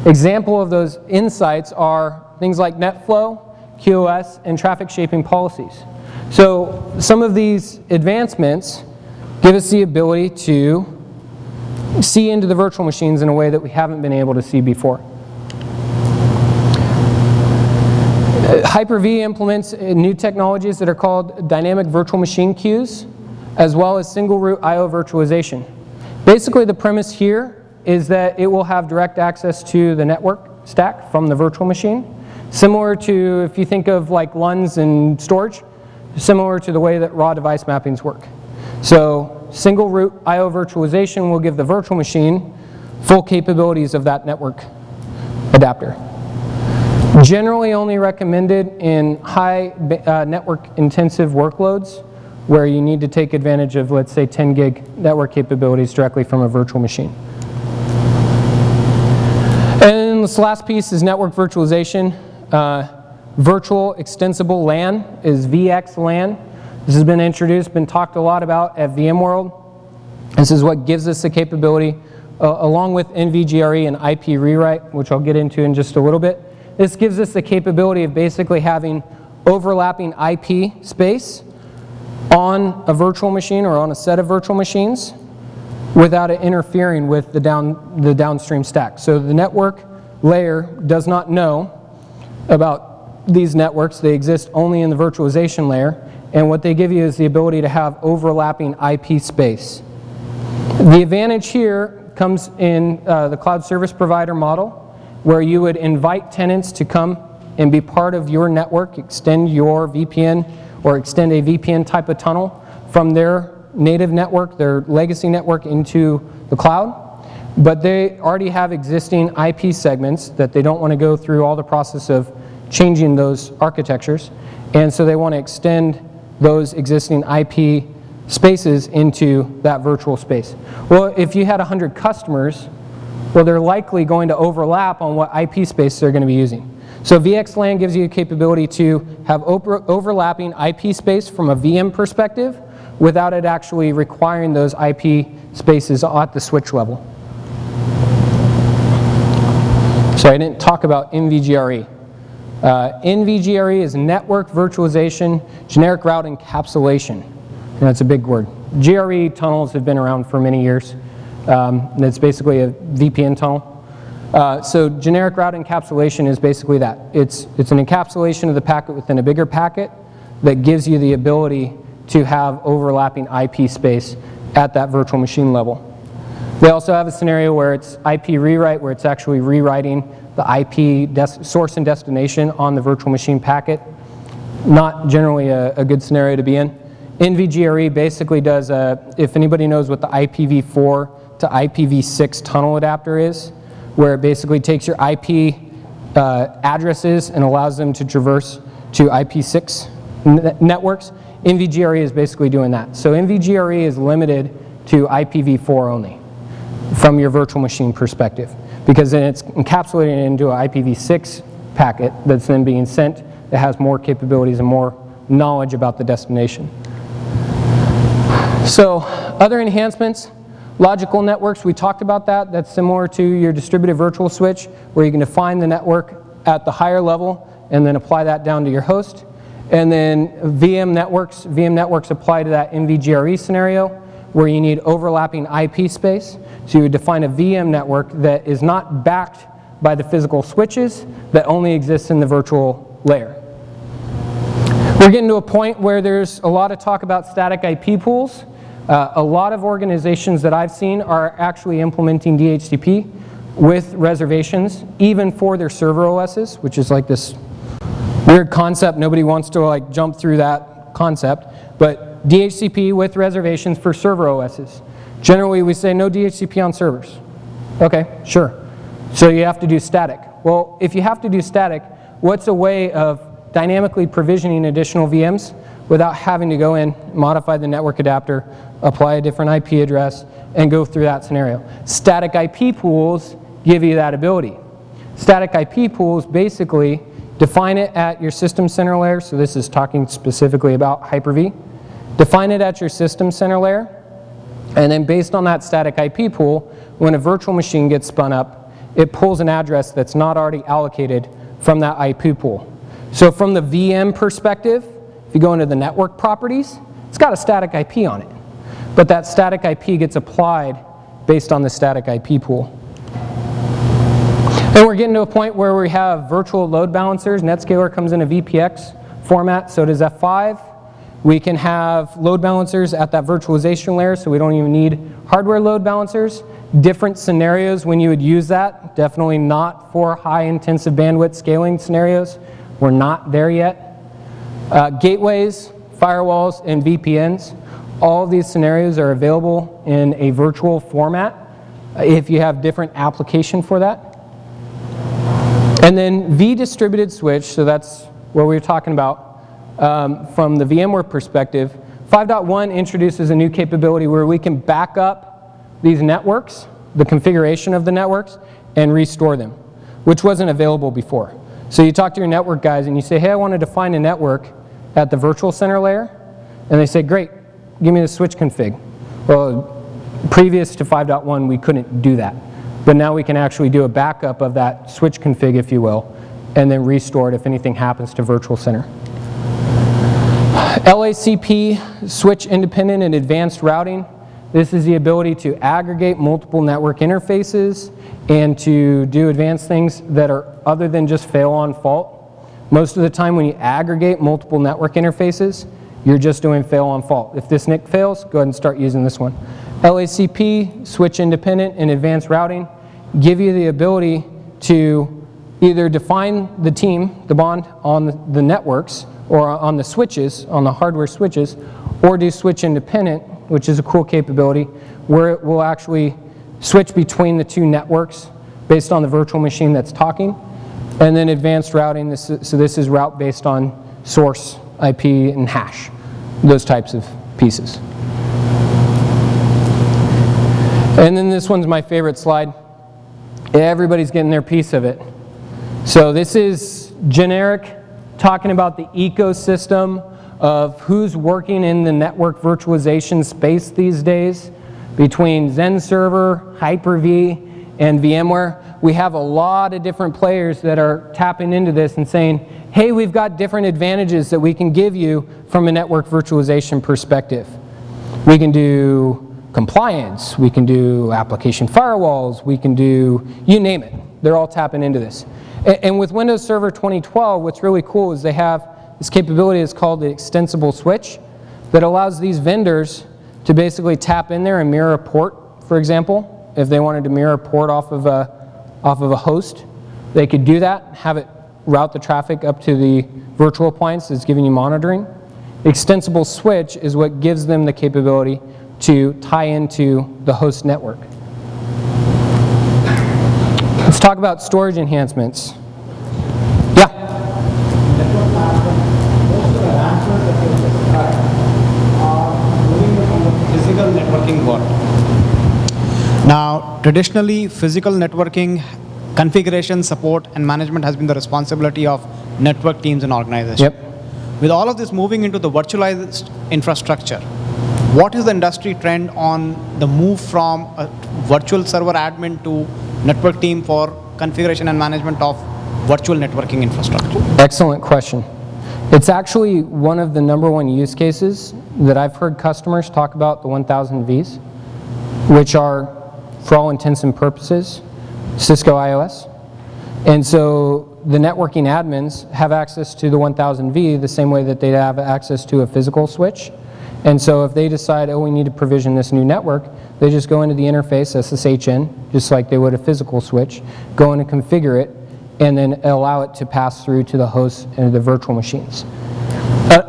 Example of those insights are things like NetFlow, QoS, and traffic shaping policies. So some of these advancements give us the ability to see into the virtual machines in a way that we haven't been able to see before. Hyper-V implements new technologies that are called dynamic virtual machine queues, as well as single root I/O virtualization. Basically, the premise here is that it will have direct access to the network stack from the virtual machine, similar to, if you think of like LUNs and storage, similar to the way that raw device mappings work. So single root I/O virtualization will give the virtual machine full capabilities of that network adapter. Generally only recommended in high network intensive workloads where you need to take advantage of, let's say, 10 gig network capabilities directly from a virtual machine. And this last piece is network virtualization. Virtual extensible LAN is VXLAN. This has been introduced, been talked a lot about at VMworld. This is what gives us the capability, along with NVGRE and IP rewrite, which I'll get into in just a little bit. This gives us the capability of basically having overlapping IP space on a virtual machine or on a set of virtual machines without it interfering with the downstream stack. So the network layer does not know about these networks. They exist only in the virtualization layer, and what they give you is the ability to have overlapping IP space. The advantage here comes in the cloud service provider model, where you would invite tenants to come and be part of your network, extend your VPN or extend a VPN type of tunnel from their native network, their legacy network, into the cloud. But they already have existing IP segments that they don't want to go through all the process of changing those architectures, and so they want to extend those existing IP spaces into that virtual space. Well, if you had 100 customers, well, they're likely going to overlap on what IP space they're going to be using. So VXLAN gives you a capability to have overlapping IP space from a VM perspective without it actually requiring those IP spaces at the switch level. So I didn't talk about NVGRE. NVGRE is Network Virtualization Generic Route Encapsulation. And that's a big word. GRE tunnels have been around for many years. It's basically a VPN tunnel. So generic route encapsulation is basically that. It's an encapsulation of the packet within a bigger packet that gives you the ability to have overlapping IP space at that virtual machine level. They also have a scenario where it's IP rewrite, where it's actually rewriting the IP source and destination on the virtual machine packet. Not generally a good scenario to be in. NVGRE basically does, if anybody knows what the IPv4 to IPv6 tunnel adapter is, where it basically takes your IP addresses and allows them to traverse to IP6 networks. NVGRE is basically doing that. So NVGRE is limited to IPv4 only from your virtual machine perspective, because then it's encapsulated into an IPv6 packet that's then being sent that has more capabilities and more knowledge about the destination. So other enhancements, logical networks, we talked about that. That's similar to your distributed virtual switch, where you can define the network at the higher level and then apply that down to your host. And then VM networks apply to that NVGRE scenario, where you need overlapping IP space. So you would define a VM network that is not backed by the physical switches, that only exists in the virtual layer. We're getting to a point where there's a lot of talk about static IP pools. A lot of organizations that I've seen are actually implementing DHCP with reservations, even for their server OSs, which is like this weird concept. Nobody wants to like jump through that concept, but DHCP with reservations for server OSs. Generally, we say no DHCP on servers. Okay, sure. So you have to do static. Well, if you have to do static, what's a way of dynamically provisioning additional VMs without having to go in, modify the network adapter, apply a different IP address, and go through that scenario? Static IP pools give you that ability. Static IP pools basically define it at your system center layer. So this is talking specifically about Hyper-V. Define it at your system center layer, and then based on that static IP pool, when a virtual machine gets spun up, it pulls an address that's not already allocated from that IP pool. So from the VM perspective, if you go into the network properties, it's got a static IP on it. But that static IP gets applied based on the static IP pool. And we're getting to a point where we have virtual load balancers. NetScaler comes in a VPX format, so does F5. We can have load balancers at that virtualization layer, so we don't even need hardware load balancers. Different scenarios when you would use that, definitely not for high intensive bandwidth scaling scenarios. We're not there yet. Gateways, firewalls, and VPNs. All of these scenarios are available in a virtual format if you have different application for that. And then vDistributed switch, so that's what we were talking about from the VMware perspective. 5.1 introduces a new capability where we can back up these networks, the configuration of the networks, and restore them, which wasn't available before. So you talk to your network guys and you say, hey, I want to define a network at the virtual center layer. And they say, great, give me the switch config. Well, previous to 5.1, we couldn't do that. But now we can actually do a backup of that switch config, if you will, and then restore it if anything happens to virtual center. LACP, switch independent and advanced routing. This is the ability to aggregate multiple network interfaces and to do advanced things that are other than just fail on fault. Most of the time when you aggregate multiple network interfaces, you're just doing fail on fault. If this NIC fails, go ahead and start using this one. LACP, switch independent and advanced routing, give you the ability to either define the team, the bond on the networks or on the switches, on the hardware switches, or do switch independent, which is a cool capability, where it will actually switch between the two networks based on the virtual machine that's talking. And then advanced routing, so this is route based on source, IP, and hash, those types of pieces. And then this one's my favorite slide. Everybody's getting their piece of it. So this is generic, talking about the ecosystem of who's working in the network virtualization space these days between Zen Server, Hyper-V, and VMware. We have a lot of different players that are tapping into this and saying, hey, we've got different advantages that we can give you from a network virtualization perspective. We can do compliance, we can do application firewalls, we can do, you name it. They're all tapping into this. And with Windows Server 2012, what's really cool is they have This capability is called the extensible switch that allows these vendors to basically tap in there and mirror a port, for example. If they wanted to mirror a port off of a host, they could do that, have it route the traffic up to the virtual appliance that's giving you monitoring. Extensible switch is what gives them the capability to tie into the host network. Let's talk about storage enhancements. Yeah? Network management, most of the answers that you described are moving from the physical networking world. Now, traditionally, physical networking, configuration, support, and management has been the responsibility of network teams and organizations. Yep. With all of this moving into the virtualized infrastructure, what is the industry trend on the move from a virtual server admin to network team for configuration and management of virtual networking infrastructure? Excellent question. It's actually one of the #1 use cases that I've heard customers talk about, the 1000 Vs, which are, for all intents and purposes, Cisco IOS. And so the networking admins have access to the 1000 V the same way that they have access to a physical switch. And so if they decide, oh, we need to provision this new network, they just go into the interface, SSHN, just like they would a physical switch, go in and configure it, and then allow it to pass through to the hosts and the virtual machines.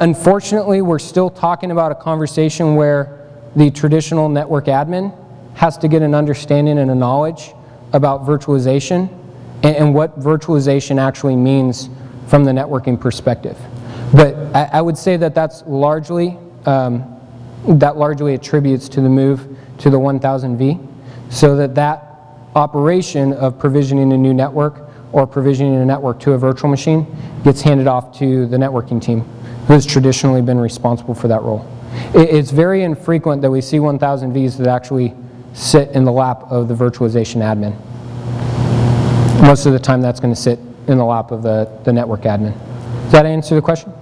Unfortunately, we're still talking about a conversation where the traditional network admin has to get an understanding and a knowledge about virtualization and what virtualization actually means from the networking perspective. But I would say that that's largely attributes to the move to the 1000 V, so that operation of provisioning a new network or provisioning a network to a virtual machine gets handed off to the networking team, who has traditionally been responsible for that role. It's very infrequent that we see 1000 Vs that actually sit in the lap of the virtualization admin. Most of the time that's going to sit in the lap of the network admin. Does that answer the question?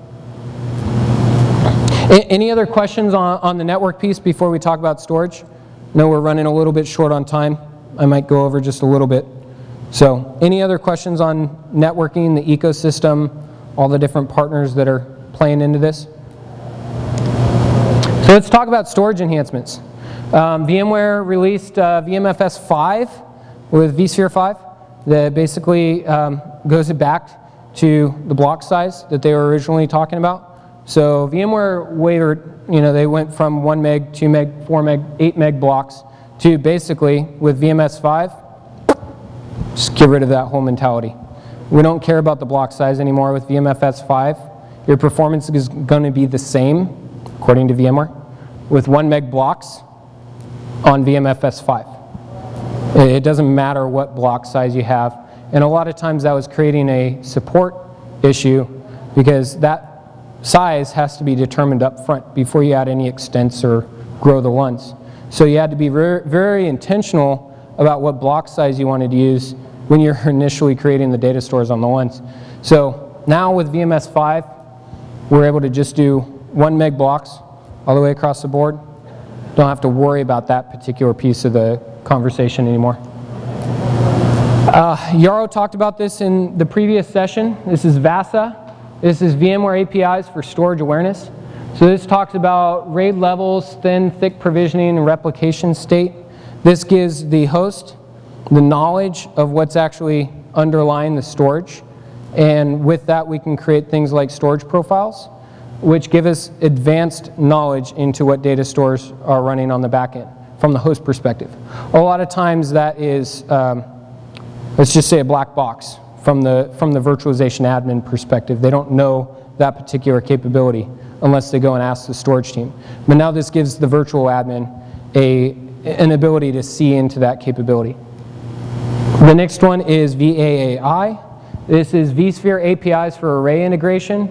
Any other questions on the network piece before we talk about storage? No, we're running a little bit short on time. I might go over just a little bit. So any other questions on networking, the ecosystem, all the different partners that are playing into this? So let's talk about storage enhancements. VMware released VMFS 5 with vSphere 5 that basically goes back to the block size that they were originally talking about. So VMware they went from 1 meg, 2 meg, 4 meg, 8 meg blocks to basically with VMS 5, just get rid of that whole mentality. We don't care about the block size anymore with VMFS 5. Your performance is going to be the same, according to VMware, with 1 meg blocks on VMFS 5. It doesn't matter what block size you have. And a lot of times that was creating a support issue because that size has to be determined up front before you add any extents or grow the ones. So you had to be very, very intentional about what block size you wanted to use when you're initially creating the data stores on the ones. So now with VMS 5, we're able to just do 1 meg blocks all the way across the board. Don't have to worry about that particular piece of the conversation anymore. Yaro talked about this in the previous session. This is VASA. This is VMware APIs for storage awareness. So this talks about RAID levels, thin, thick provisioning, and replication state. This gives the host the knowledge of what's actually underlying the storage. And with that, we can create things like storage profiles, which give us advanced knowledge into what data stores are running on the back end from the host perspective. A lot of times that is, let's just say a black box from the virtualization admin perspective. They don't know that particular capability unless they go and ask the storage team. But now this gives the virtual admin an ability to see into that capability. The next one is VAAI. This is vSphere APIs for array integration.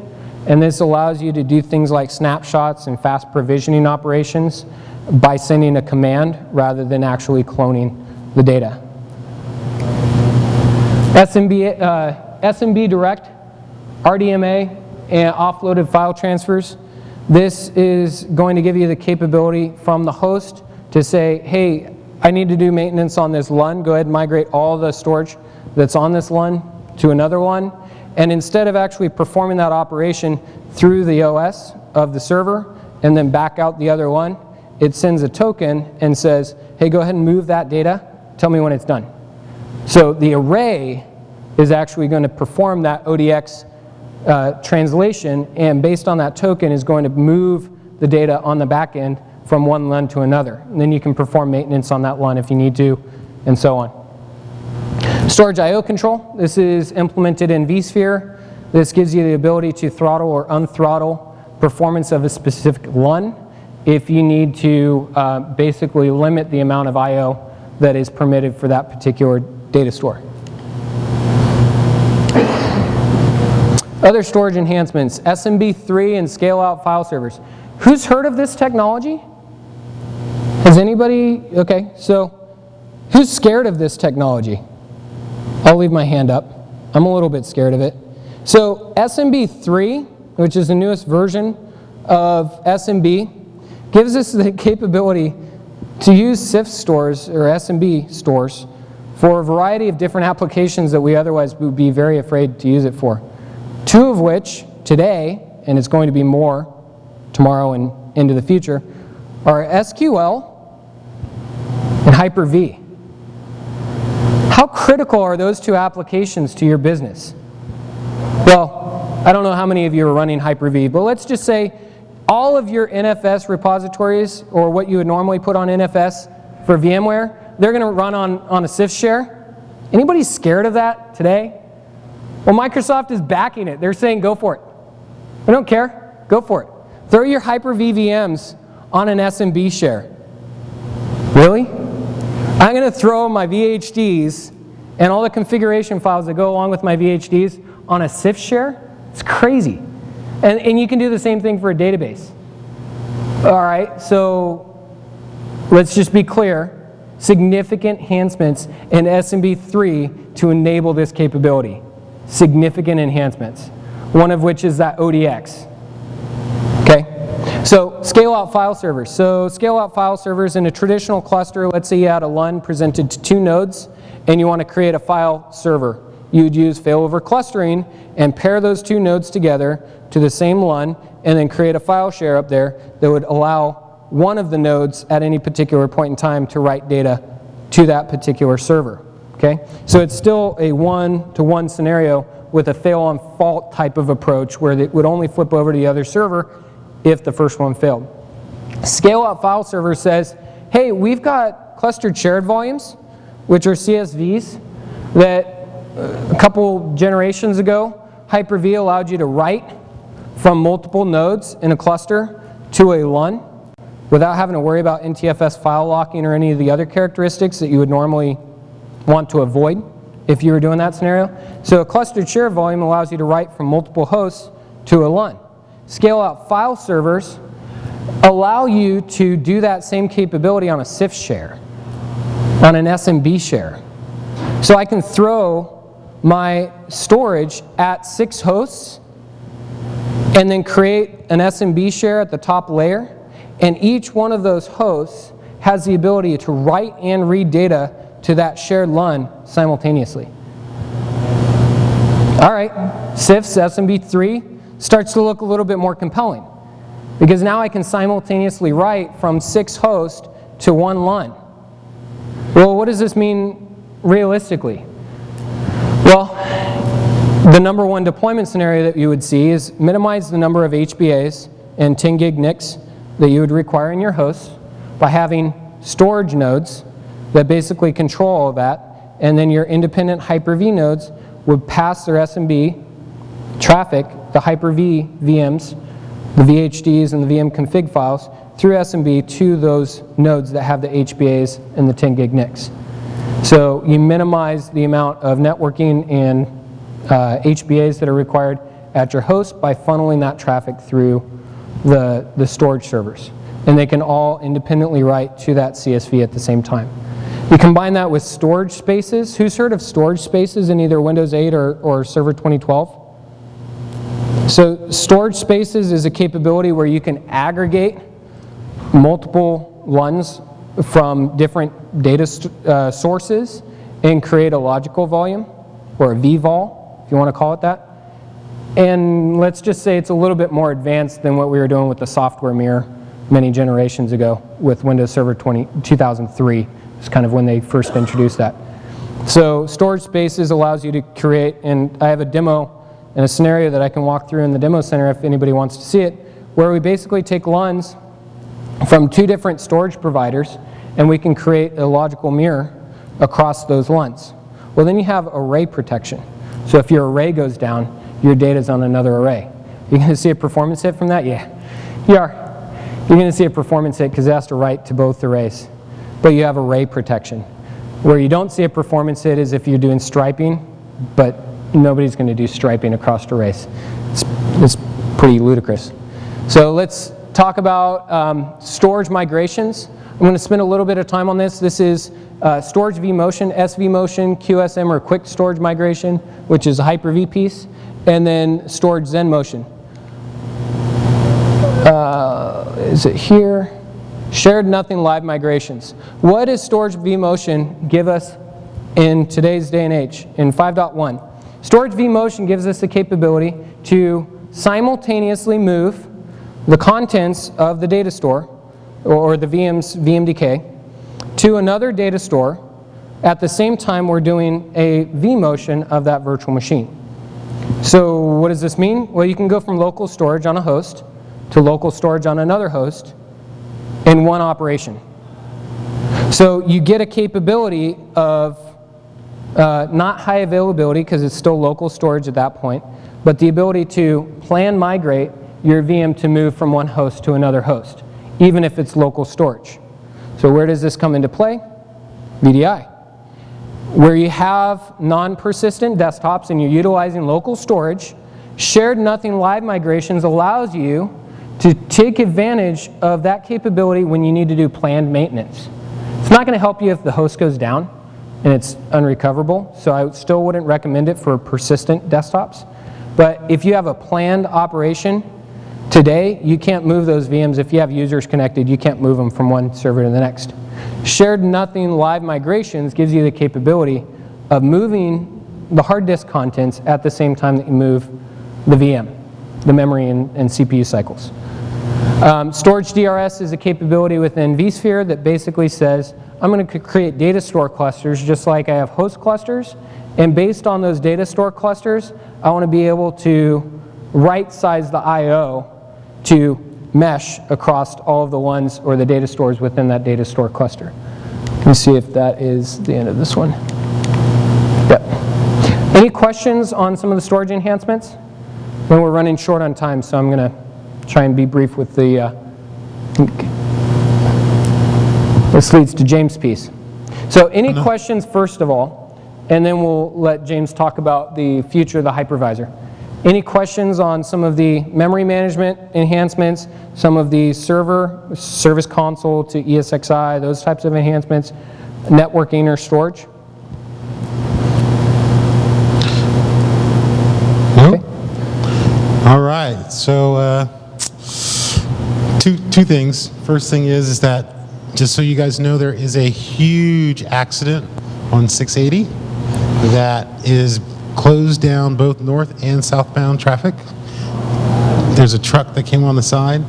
And this allows you to do things like snapshots and fast provisioning operations by sending a command rather than actually cloning the data. SMB Direct, RDMA, and offloaded file transfers. This is going to give you the capability from the host to say, hey, I need to do maintenance on this LUN. Go ahead and migrate all the storage that's on this LUN to another LUN. and instead of actually performing that operation through the OS of the server and then back out the other one, it sends a token and says, hey, go ahead and move that data, tell me when it's done. So the array is actually going to perform that ODX translation, and based on that token is going to move the data on the back end from one LUN to another. And then you can perform maintenance on that LUN if you need to, and so on. Storage I/O control. This is implemented in vSphere. This gives you the ability to throttle or unthrottle performance of a specific LUN if you need to basically limit the amount of I/O that is permitted for that particular data store. Other storage enhancements, SMB3 and scale-out file servers. Who's heard of this technology? Has anybody? Okay, so who's scared of this technology? I'll leave my hand up. I'm a little bit scared of it. So SMB3, which is the newest version of SMB, gives us the capability to use SIF stores or SMB stores for a variety of different applications that we otherwise would be very afraid to use it for. Two of which today, and it's going to be more tomorrow and into the future, are SQL and Hyper-V. How critical are those two applications to your business? Well, I don't know how many of you are running Hyper-V, but let's just say all of your NFS repositories, or what you would normally put on NFS for VMware, they're going to run on a CIFS share. Anybody scared of that today? Well, Microsoft is backing it. They're saying go for it. I don't care. Go for it. Throw your Hyper-V VMs on an SMB share. Really? I'm going to throw my VHDs and all the configuration files that go along with my VHDs on a CIFS share? It's crazy. And you can do the same thing for a database. All right, so let's just be clear. Significant enhancements in SMB3 to enable this capability. Significant enhancements. One of which is that ODX. Okay, so scale-out file servers. So scale-out file servers in a traditional cluster, let's say you had a LUN presented to 2 nodes, and you want to create a file server. You would use failover clustering and pair those 2 nodes together to the same LUN, and then create a file share up there that would allow one of the nodes at any particular point in time to write data to that particular server. Okay? So it's still a one-to-one scenario with a fail-on-fault type of approach where it would only flip over to the other server if the first one failed. Scale-out file server says, hey, we've got clustered shared volumes, which are CSVs, that a couple generations ago, Hyper-V allowed you to write from multiple nodes in a cluster to a LUN without having to worry about NTFS file locking or any of the other characteristics that you would normally want to avoid if you were doing that scenario. So a clustered share volume allows you to write from multiple hosts to a LUN. Scale-out file servers allow you to do that same capability on a CIFS share, on an SMB share. So I can throw my storage at 6 hosts and then create an SMB share at the top layer, and each one of those hosts has the ability to write and read data to that shared LUN simultaneously. All right, CIFS SMB3 starts to look a little bit more compelling, because now I can simultaneously write from 6 hosts to 1 LUN. Well, what does this mean realistically? Well, the number one deployment scenario that you would see is minimize the number of HBAs and 10 gig NICs that you would require in your hosts by having storage nodes that basically control all of that, and then your independent Hyper-V nodes would pass their SMB traffic, the Hyper-V VMs, the VHDs and the VM config files through SMB to those nodes that have the HBAs and the 10 gig NICs. So you minimize the amount of networking and HBAs that are required at your host by funneling that traffic through the storage servers. And they can all independently write to that CSV at the same time. You combine that with storage spaces. Who's heard of storage spaces in either Windows 8 or Server 2012? So storage spaces is a capability where you can aggregate multiple LUNs from different data sources and create a logical volume, or a vvol, if you want to call it that. And let's just say it's a little bit more advanced than what we were doing with the software mirror many generations ago with Windows Server 2003. It's kind of when they first introduced that. So storage spaces allows you to create, and I have a demo and a scenario that I can walk through in the demo center if anybody wants to see it, where we basically take LUNs from 2 different storage providers and we can create a logical mirror across those LUNs. Well, then you have array protection. So if your array goes down, your data's on another array. You're going to see a performance hit from that? Yeah, you are. You're going to see a performance hit because it has to write to both arrays. But you have array protection. Where you don't see a performance hit is if you're doing striping, but nobody's going to do striping across arrays. It's pretty ludicrous. So let's talk about storage migrations. I'm going to spend a little bit of time on this. This is storage vMotion, SVMotion, QSM or quick storage migration, which is a Hyper-V piece, and then storage ZenMotion. Is it here? Shared nothing live migrations. What does storage vMotion give us in today's day and age, in 5.1? Storage vMotion gives us the capability to simultaneously move the contents of the data store, or the VM's VMDK, to another data store at the same time we're doing a vMotion of that virtual machine. So what does this mean? Well, you can go from local storage on a host to local storage on another host in one operation. So you get a capability of not high availability because it's still local storage at that point, but the ability to plan migrate your VM to move from one host to another host, even if it's local storage. So where does this come into play? VDI. Where you have non-persistent desktops and you're utilizing local storage, shared nothing live migrations allows you to take advantage of that capability when you need to do planned maintenance. It's not going to help you if the host goes down and it's unrecoverable, so I still wouldn't recommend it for persistent desktops. But if you have a planned operation, today you can't move those VMs. If you have users connected, you can't move them from one server to the next. Shared nothing live migrations gives you the capability of moving the hard disk contents at the same time that you move the VM, the memory and CPU cycles. Storage DRS is a capability within vSphere that basically says, I'm going to create data store clusters just like I have host clusters, and based on those data store clusters, I want to be able to right size the I/O to mesh across all of the ones or the data stores within that data store cluster. Let me see if that is the end of this one. Yep. Any questions on some of the storage enhancements? Well, we're running short on time, so I'm going to try and be brief with the, this leads to James' piece. So any questions first of all, and then we'll let James talk about the future of the hypervisor. Any questions on some of the memory management enhancements, some of the service console to ESXi, those types of enhancements, networking or storage? Okay. All right, so two things. First thing is that, just so you guys know, there is a huge accident on 680 that is closed down both north and southbound traffic. There's a truck that came on the side.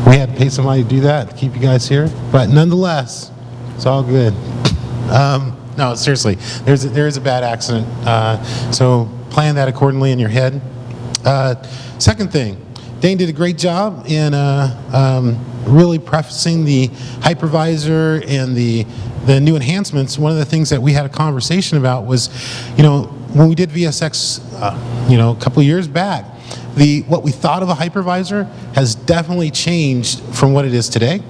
We had to pay somebody to do that to keep you guys here, but nonetheless, it's all good. No, seriously, there is a bad accident, so plan that accordingly in your head. Second thing, Dane did a great job in really prefacing the hypervisor and the new enhancements. One of the things that we had a conversation about was, when we did VSX, a couple of years back, what we thought of a hypervisor has definitely changed from what it is today.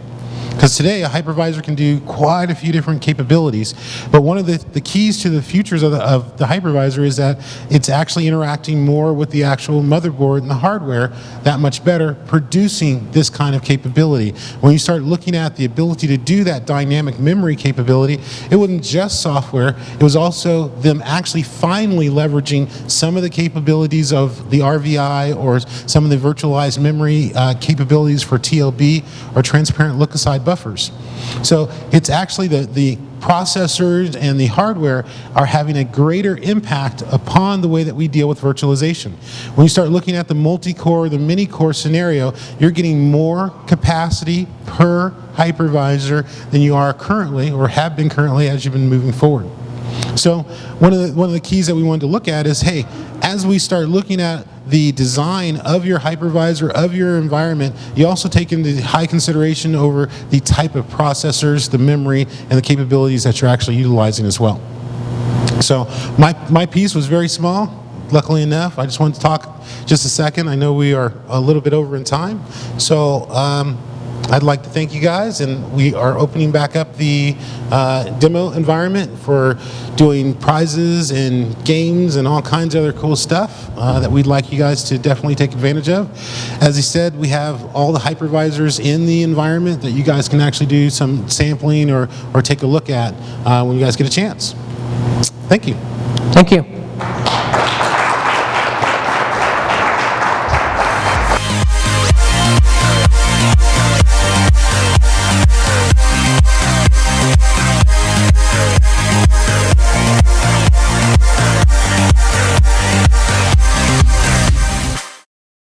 Because today, a hypervisor can do quite a few different capabilities, but one of the keys to the futures of the hypervisor is that it's actually interacting more with the actual motherboard and the hardware that much better, producing this kind of capability. When you start looking at the ability to do that dynamic memory capability, it wasn't just software, it was also them actually finally leveraging some of the capabilities of the RVI or some of the virtualized memory capabilities for TLB or transparent look-aside buffers. So it's actually the processors and the hardware are having a greater impact upon the way that we deal with virtualization. When you start looking at the multi-core, the mini-core scenario, you're getting more capacity per hypervisor than you are currently, or have been currently, as you've been moving forward. So one of the keys that we wanted to look at is, hey, as we start looking at the design of your hypervisor, of your environment, you also take into high consideration over the type of processors, the memory, and the capabilities that you're actually utilizing as well. So my piece was very small, luckily enough. I just wanted to talk just a second. I know we are a little bit over in time. So I'd like to thank you guys, and we are opening back up the demo environment for doing prizes and games and all kinds of other cool stuff that we'd like you guys to definitely take advantage of. As he said, we have all the hypervisors in the environment that you guys can actually do some sampling or take a look at when you guys get a chance. Thank you. Thank you.